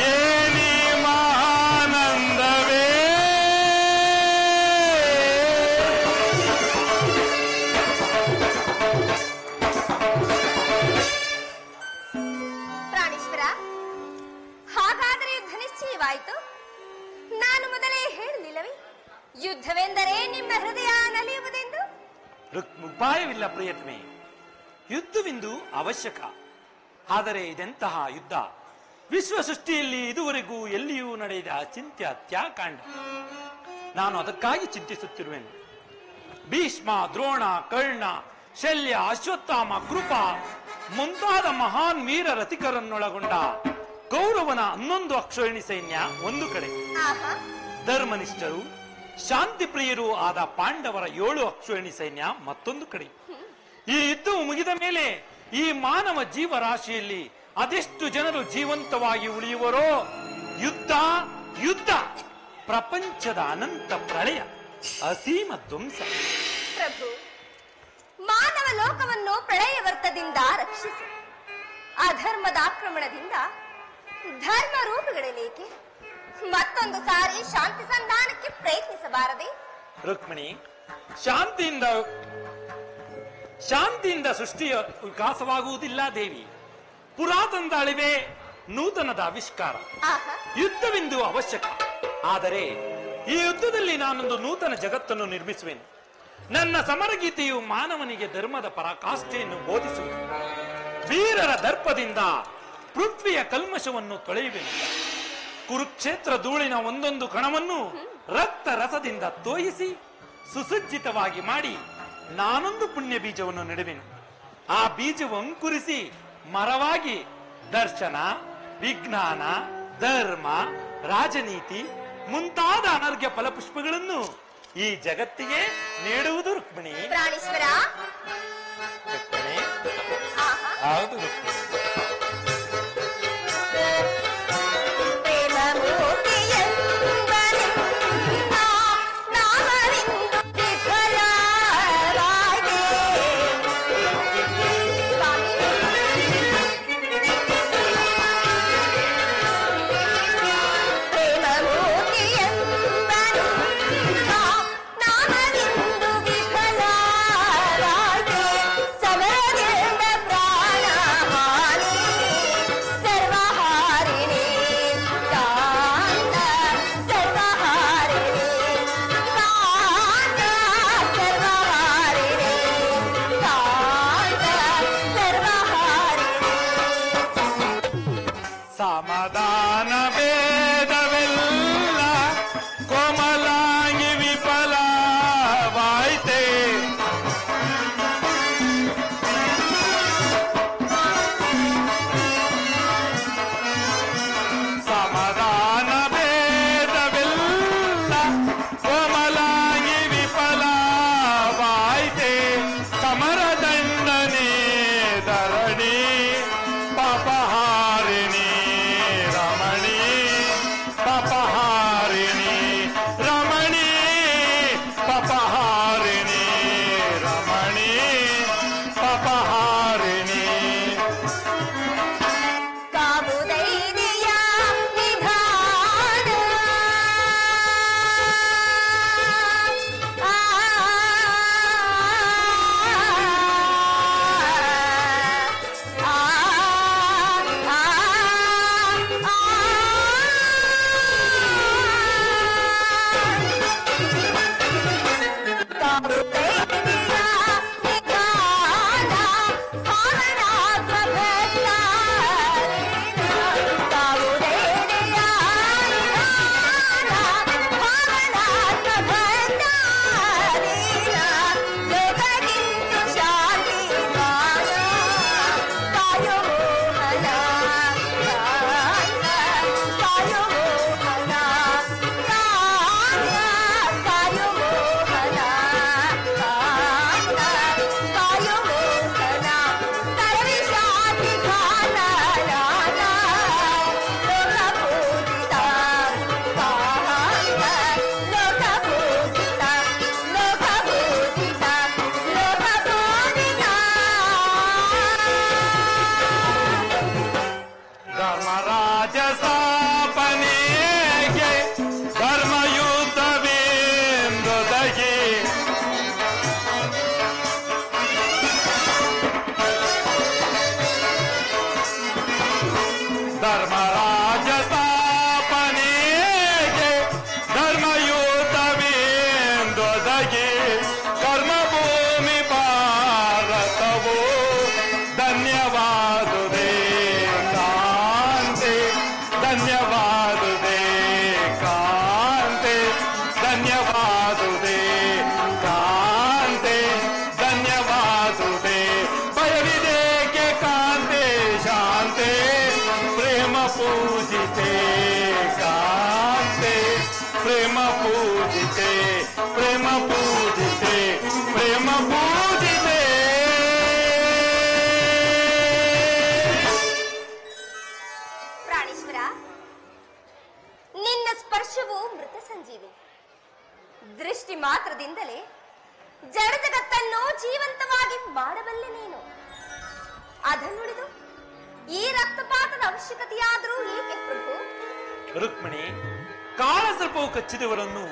ಏನೇ ಮಹಾನಂದವೇ. ಪ್ರಾಣೇಶ್ವರ, ಹಾಗಾದರೆ ಯುದ್ಧ ನಿಶ್ಚಯವಾಯಿತು. ನಾನು ಮೊದಲೇ ಹೇಳಲಿಲ್ಲವೇ ಯುದ್ಧವೆಂದರೆ ನಿಮ್ಮ ಹೃದಯ ನಲಿಯುವುದೆಂದು? ಉಪಾಯವಿಲ್ಲ ಪ್ರಿಯತಮೆ, ಯುದ್ಧವಿಂದು ಅವಶ್ಯಕ. ಆದರೆ ಇದೆಂತಹ ಯುದ್ಧ? ವಿಶ್ವ ಸೃಷ್ಟಿಯಲ್ಲಿ ಇದುವರೆಗೂ ಎಲ್ಲಿಯೂ ನಡೆದ ಚಿಂತ್ಯ ತ್ಯಾಕಾಂಡ. ನಾನು ಅದಕ್ಕಾಗಿ ಚಿಂತಿಸುತ್ತಿರುವೆನು. ಭೀಷ್ಮ, ದ್ರೋಣ, ಕರ್ಣ, ಶಲ್ಯ, ಅಶ್ವತ್ಥಾಮ, ಕೃಪ ಮುಂತಾದ ಮಹಾನ್ ವೀರ ರಥಿಕರನ್ನೊಳಗೊಂಡ ಕೌರವನ 11 ಅಕ್ಷೋಹಿಣಿ ಸೈನ್ಯ ಒಂದು ಕಡೆ, ಆಹಾ, ಧರ್ಮನಿಷ್ಠರು ಶಾಂತಿ ಪ್ರಿಯರು ಆದ ಪಾಂಡವರ 7 ಅಕ್ಷೋಹಿಣಿ ಸೈನ್ಯ ಮತ್ತೊಂದು ಕಡೆ. ಈ ಯುದ್ಧವು ಮುಗಿದ ಮೇಲೆ ಈ ಮಾನವ ಜೀವರಾಶಿಯಲ್ಲಿ ಅದೆಷ್ಟು ಜನರು ಜೀವಂತವಾಗಿ ಉಳಿಯುವರೋ? ಯುದ್ಧ ಯುದ್ಧ, ಪ್ರಪಂಚದ ಅನಂತ ಪ್ರಳಯ, ಅಸೀಮ ಧ್ವಂಸ. ಪ್ರಭು, ಮಾನವ ಲೋಕವನ್ನು ಪ್ರಳಯ ವರ್ತದಿಂದ ರಕ್ಷಿಸಿ. ಅಧರ್ಮದ ಆಕ್ರಮಣದಿಂದ ಧರ್ಮ ರೂಪುಗಳೇಕೆ ಮತ್ತೊಂದು ಸಾರಿ ಶಾಂತಿ ಸಂಧಾನಕ್ಕೆ ಪ್ರಯತ್ನಿಸಬಾರದೆ? ರುಕ್ಮಿಣಿ, ಶಾಂತಿಯಿಂದ ಸೃಷ್ಟಿಯ ವಿಕಾಸವಾಗುವುದಿಲ್ಲ ದೇವಿ. ಪುರಾತನದ ಅಳಿವೆ, ನೂತನದ ಆವಿಷ್ಕಾರ. ಆಹಾ, ಯುದ್ಧವೆಂದು ಅವಶ್ಯಕ. ಆದರೆ ಈ ಯುದ್ಧದಲ್ಲಿ ನಾನೊಂದು ನೂತನ ಜಗತ್ತನ್ನು ನಿರ್ಮಿಸುವೆನು. ನನ್ನ ಸಮರಗೀತೆಯು ಮಾನವನಿಗೆ ಧರ್ಮದ ಪರಾಕಾಷ್ಠೆಯನ್ನು ಬೋಧಿಸುವುದು. ವೀರರ ದರ್ಪದಿಂದ ಪೃಥ್ವಿಯ ಕಲ್ಮಶವನ್ನು ತೊಳೆಯುವೆನು. ಕುರುಕ್ಷೇತ್ರ ಧೂಳಿನ ಒಂದೊಂದು ಕಣವನ್ನು ರಕ್ತ ರಸದಿಂದ ತೋಯಿಸಿ ಸುಸಜ್ಜಿತವಾಗಿ ಮಾಡಿ ನಾನೊಂದು ಪುಣ್ಯ ಬೀಜವನ್ನು ನೆಡುವೆನು. ಆ ಬೀಜವು ಅಂಕುರಿಸಿ ಮರವಾಗಿ ದರ್ಶನ, ವಿಜ್ಞಾನ, ಧರ್ಮ, ರಾಜನೀತಿ ಮುಂತಾದ ಅನರ್ಘ್ಯ ಫಲಪುಷ್ಪಗಳನ್ನು ಈ ಜಗತ್ತಿಗೆ ನೀಡುವುದು ರುಕ್ಮಿಣಿ. ಪ್ರಾಣೇಶ್ವರ, ರುಕ್ಮಿಣಿ, ಹೌದು ರುಕ್ಮಿಣಿ. ಸಮಾಧಾನ ಭೇದವೆಲ್ಲ ಕೋಮಲಾಂಗಿ ವಿಫಲವಾಯ್ತೆ. ಸಮಾಧಾನ ಭೇದವೆಲ್ಲ ಕೋಮಲಾಂಗಿ ವಿಫಲವಾಯ್ತೆ. ಸಮರದಂಡನೆ ಧರಣಿ ಪಾಪಹಾರಿಣಿ ರಮಣಿ, ಪಾಪಹಾರಿಣಿ ರಮಣಿ, ಪಾಪಹಾರಿಣಿ ರಮಣಿ, ಪಾಪಹಾರಿಣಿ. ಕಾವುದೈದಿಯ ನಿಧಾನ ಧರ್ಮರಾಜ ಸ್ಥಾಪನೆಗೆ ಧರ್ಮಯುದ್ಧವೆಂದೊದಗಿ ಧರ್ಮರಾಜ ಸ್ಥಾಪನೆಗೆ ಧರ್ಮಯುದ್ಧವೆಂದೊದಗಿ ಕರ್ಮಭೂಮಿ ಭಾರತವು ಧನ್ಯವಾದುದೇ ಕಾಂತೆ, ಧನ್ಯವಾದುದೇ ಕಾಂತೆ, ಧನ್ಯವಾದುದೇ ಕಾಂತೆ, ಧನ್ಯವಾದುದೇ. ಭಯವಿದೇಕೆ ಕಾಂತೆ ಶಾಂತೆ, ಪ್ರೇಮ ಪೂಜಿತೆ ಕಾಂತೆ, ಪ್ರೇಮ ಪೂಜಿತೆ, ಪ್ರೇಮ ಪೂಜಿತೆ, ಪ್ರೇಮ ಪೂಜಿತೆ. ಪ್ರಾಣೇಶ್ವರ, ನಿನ್ನ ಸ್ಪರ್ಶವು ಮೃತ ಸಂಜೀವಿ. ದೃಷ್ಟಿ ಮಾತ್ರದಿಂದಲೇ ಜಡ ಜಗತ್ತನ್ನು ಜೀವಂತವಾಗಿ ಮಾಡಬಲ್ಲೆ ನೀನು. ಅದನ್ನುಳಿದು ಈ ರಕ್ತಪಾತದ ಅವಶ್ಯಕತೆಯಾದರೂ ಏಕೆ ಪ್ರಭು? ರುಕ್ಮಿಣಿ, ಕಾಳಸರ್ಪವು ಕಚ್ಚಿದವರನ್ನು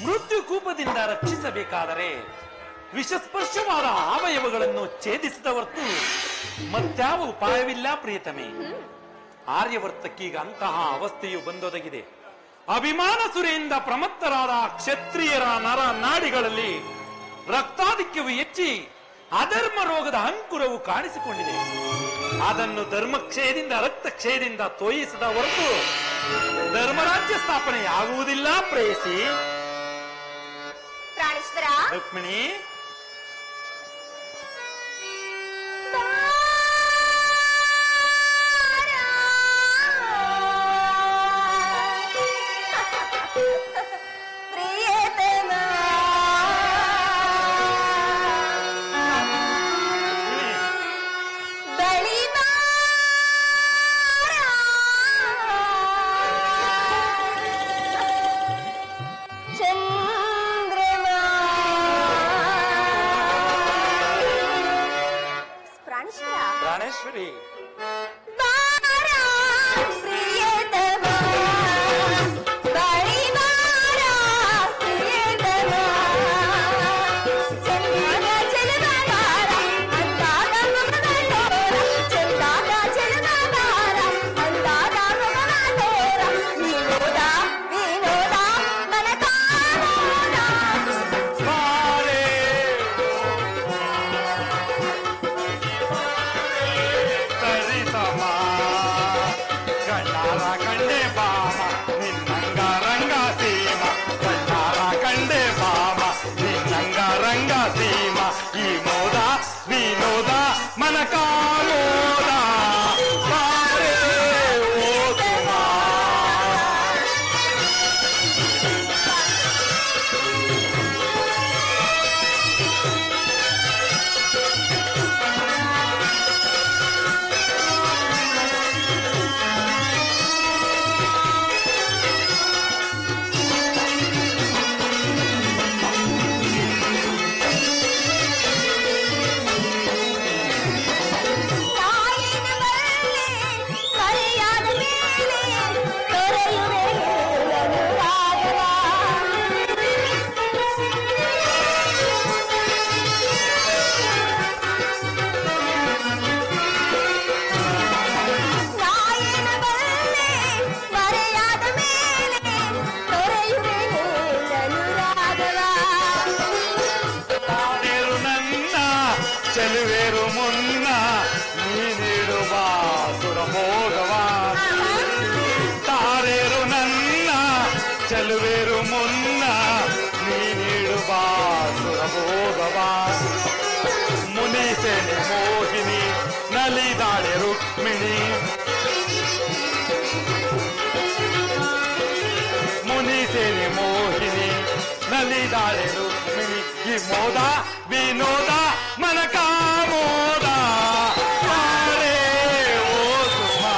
ಮೃತ್ಯು ಕೂಪದಿಂದ ರಕ್ಷಿಸಬೇಕಾದರೆ ವಿಷಸ್ಪರ್ಶವಾದ ಅವಯವಗಳನ್ನು ಛೇದಿಸಿದ ಹೊರತು ಮತ್ಯಾವ ಉಪಾಯವಿಲ್ಲ ಪ್ರಿಯತಮೆ. ಆರ್ಯವರ್ತಕ್ಕೀಗ ಅಂತಹ ಅವಸ್ಥೆಯು ಬಂದೊದಗಿದೆ. ಅಭಿಮಾನ ಸುರೆಯಿಂದ ಪ್ರಮತ್ತರಾದ ಕ್ಷತ್ರಿಯರ ನರ ನಾಡಿಗಳಲ್ಲಿ ರಕ್ತಾಧಿಕ್ಯವು ಹೆಚ್ಚಿ ಅಧರ್ಮ ರೋಗದ ಅಂಕುರವು ಕಾಣಿಸಿಕೊಂಡಿದೆ. ಅದನ್ನು ಧರ್ಮಕ್ಷಯದಿಂದ ರಕ್ತಕ್ಷಯದಿಂದ ತೋಯಿಸದ ಹೊರತು ಧರ್ಮರಾಜ್ಯ ಸ್ಥಾಪನೆಯಾಗುವುದಿಲ್ಲ ಪ್ರೇಯಸಿ. ಪ್ರಾಣೇಶ್ವರ, ರುಕ್ಮಿಣಿ, ಪ್ರಾಣೇಶ್ವರಿ, ಚೆಲುವೇರು ಮುನ್ನ ನೀನಿಡುವ ಸುರಭೋಗವ, ತಾರೇರು ನನ್ನ ಚೆಲುವೇರು ಮುನ್ನ ನೀನಿಡುವ ಸುರಭೋಗವ. ಮುನಿಸೇನೆ ಮೋಹಿನಿ ನಲಿದಾಳೆ ರುಕ್ಮಿಣಿ, ಮುನಿಸೇನೆ ಮೋಹಿನಿ ನಲಿದಾಳೆ ರುಕ್ಮಿಣಿ. ಈ ಮೋದ ವಿನೋದ ಮನ ಕಾಮೋದ ತಾಳೆ ಓ ಸುಮಾ.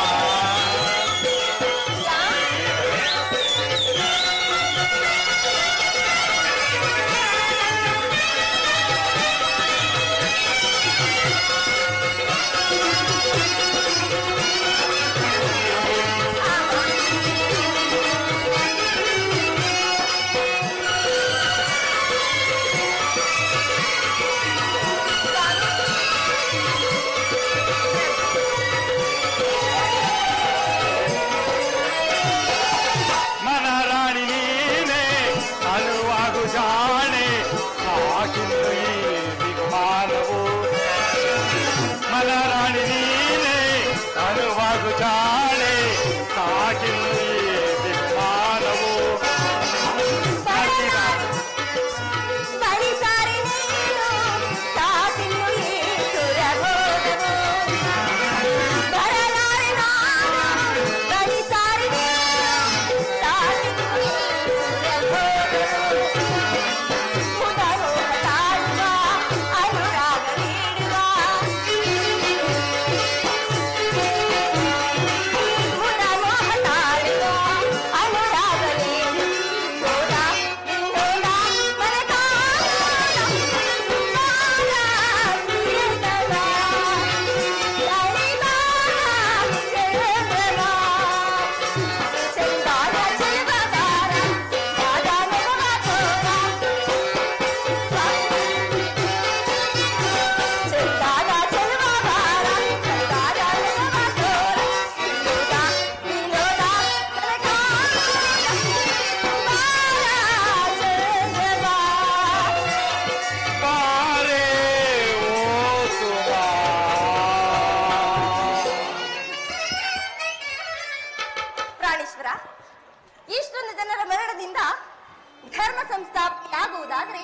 ಸಂಸ್ಥಾಪನೆಯಾಗುವುದಾದರೆ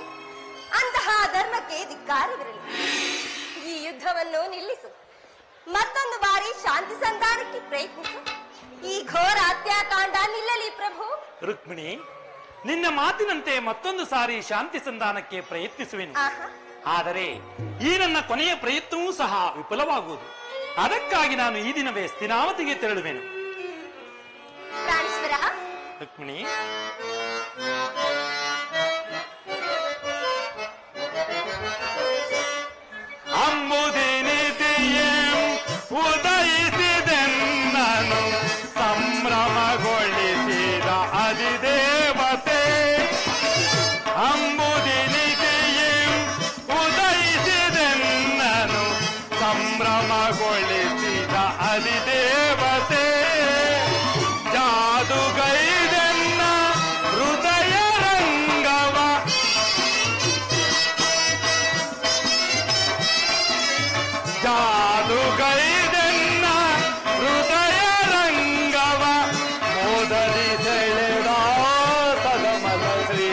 ಅಂತಹ ಧರ್ಮಕ್ಕೆ ಧಿಕ್ಕಾರವಿರಲಿ. ಈ ಯುದ್ಧವನ್ನು ನಿಲ್ಲಿಸು. ಮತ್ತೊಂದು ಬಾರಿ ಶಾಂತಿ ಸಂಧಾನಕ್ಕೆ ಪ್ರಯತ್ನಿಸು. ಈ ಘೋರ ಹತ್ಯಾಕಾಂಡ ನಿಲ್ಲಲಿ ಪ್ರಭು. ರುಕ್ಮಿಣಿ, ನಿನ್ನ ಮಾತಿನಂತೆ ಮತ್ತೊಂದು ಸಾರಿ ಶಾಂತಿ ಸಂಧಾನಕ್ಕೆ ಪ್ರಯತ್ನಿಸುವೆನು. ಆದರೆ ಈ ನನ್ನ ಕೊನೆಯ ಪ್ರಯತ್ನವೂ ಸಹ ವಿಫಲವಾಗುವುದು. ಅದಕ್ಕಾಗಿ ನಾನು ಈ ದಿನವೇ ಸ್ಥಿನಾವತಿಗೆ ತೆರಳುವೆನು. ಪ್ರಾಣೇಶ್ವರ. ರುಕ್ಮಿಣಿ, ಉದಯಿಸಿದೆನ್ನನು ಸಂಭ್ರಮಗೊಳಿಸಿದ ಅಧಿದೇವತೆ. ಅಂಬುದಿನಿತಿಯೇ ಉದಯಿಸಿದೆನ್ನನು ಸಂಭ್ರಮಗೊಳಿಸಿದ ಅಧಿದೇವತೆ. ಜಾದುಗೈದೆನ್ನ ಹೃದಯ ರಂಗವ ಜಾದುಗೈದೆನ್ನ ಹೃದಯ ರಂಗವ ಮೋದರಿ ಸೆಳೆದ ಸದಮಲ ಶ್ರೀ.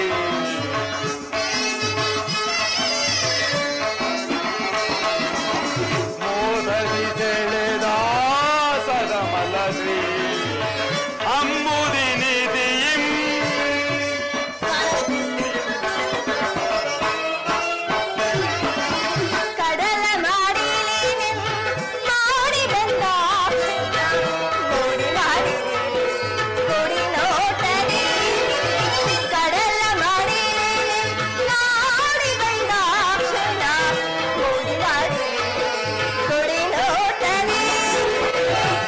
ಮೋದರಿ ಸೆಳೆದ ಸದಮಲ ಶ್ರೀ. ಅಂಬುದಿನಿಧಿಯಿಂ ಕಡಲ ಮಾಡಿ ಮಾಡಿ ಬಂದ ನೋಡಿ ಮಾಡಿ ಕೊಡಿ ನೋಟದಿ. ಕಡಲ ಮಾಡಿ ಮಾಡಿ ಬಂದ ನೋಡಿ ಮಾಡಿ ಕೊಡಿ ನೋಟದಿ.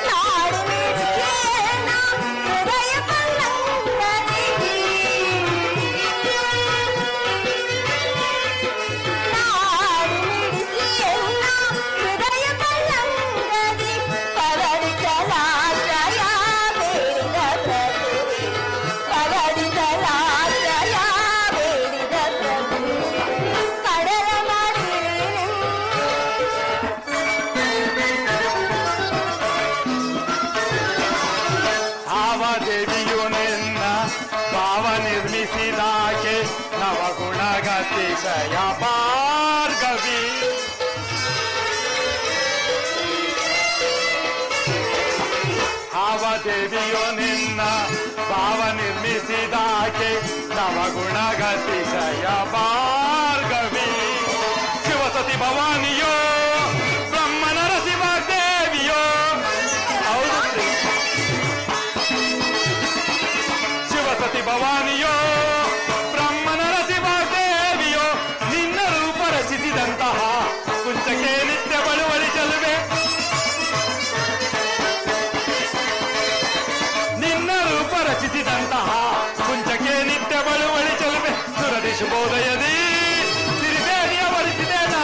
ನಾಡು ಮಿಡಿಯೇನ ಹೃದಯ ಪಲ್ಲಂಗದಿ. ನಾಡು ಮಿಡಿಸಿಯನ್ನ ಹೃದಯ ಪಲ್ಲಂಗದಿ. ಪವಡಿಸಲಾಶ್ರಯ ಬೇಡಿದ ಪ್ರಭು. ಪವಡಿಸಲಾಶ್ರಯ ಬೇಡಿದ ಪ್ರಭು. ಕಡಲ ಮಾಡಿ ಭಾವದೇವಿಯು ನಿನ್ನ ಭಾವ ನಿರ್ಮಿಸಿದಾಕೆ ನವಗುಣಗತಿಶಯ ಭಾರ್ಗವಿ. ಭಾವದೇವಿಯು ನಿನ್ನ ಭಾವ ನಿರ್ಮಿಸಿದಾಕೆ ನವಗುಣಗತಿಶಯ ಭಾರ್ಗವಿ. ಶಿವಸತಿ ಭವಾನಿಯೋ ಬ್ರಹ್ಮನ ರಸಿವ ದೇವಿಯೋ. ಹೌದು, ಶಿವಸತಿ ಭವಾನಿಯೋ ಬ್ರಹ್ಮನ ರಸಿವ ದೇವಿಯೋ. ನಿನ್ನ ರೂಪ ರಚಿಸಿದಂತಹ ಕುಂಚಕ್ಕೆ ನಿತ್ಯ ಬಳುವಳಿ ಚೆಲುವೆ. ನಿನ್ನ ರೂಪ ರಚಿಸಿದಂತಹ ಕುಂಚಕ್ಕೆ ನಿತ್ಯ ಬಳುವಳಿ ಚೆಲುವೆ. ಸುರದಿ ಶುಭೋದಯದಿ ಸಿರಿಬೇಡಿಯ ವರಿಸಿದೇನ.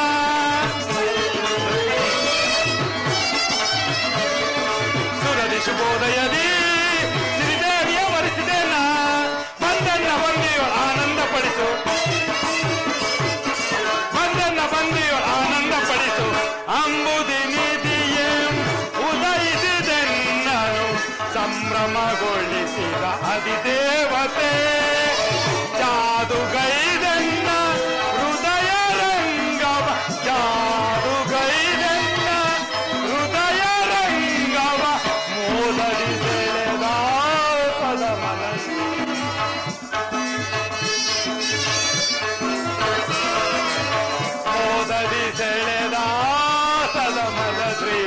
ಸುರದಿ ಶುಭೋದಯದಿ ಸಿರಿದೇವಿಯ ವರಿಸಿದೇನ. ಬಂದನ್ನ ಬಂದಿಯೋ ಆನಂದ ಪಡಿಸು. ಬಂದನ್ನ ಬಂದಿಯೋ ಆನಂದ ಪಡಿಸು. ಅಂಬುದಿನಿಧಿಯೇ ಉದಯಿಸಿದೆನ್ನನು ಸಂಭ್ರಮಗೊಳಿಸಿದ ಅಧಿದೇವತೆ. ಜಾದುಗೈದೆನ್ನ ಹೃದಯ ರಂಗವ ಜಾದುಗೈದೆನ್ನ ಹೃದಯ ರಂಗವ ಮೋದರಿ ಸೆಳೆದ ಸದಮಲ ಶ್ರೀ. ಮೋದರಿ ಸೆಳೆದ ಸದಮಲ ಶ್ರೀ.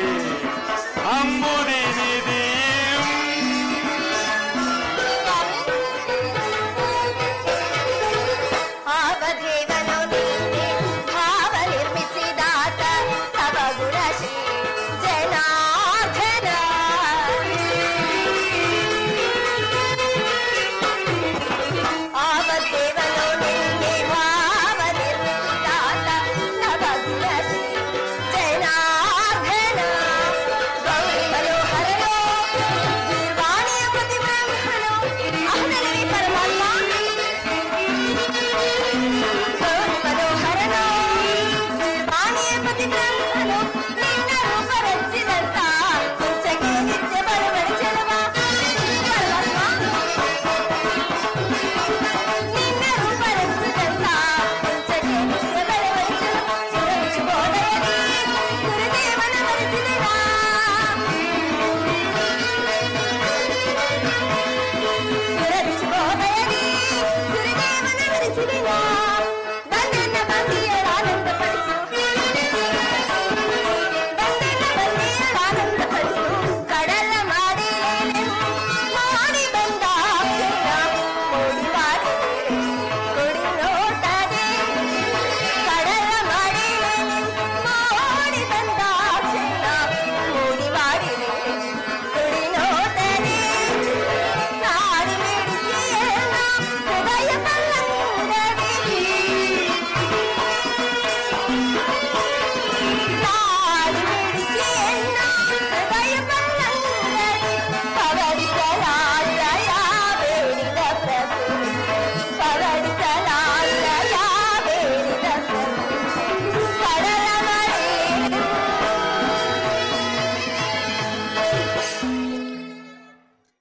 ಅಂಬುದಿನಿಧಿಂ ಬಯಸಿದೆ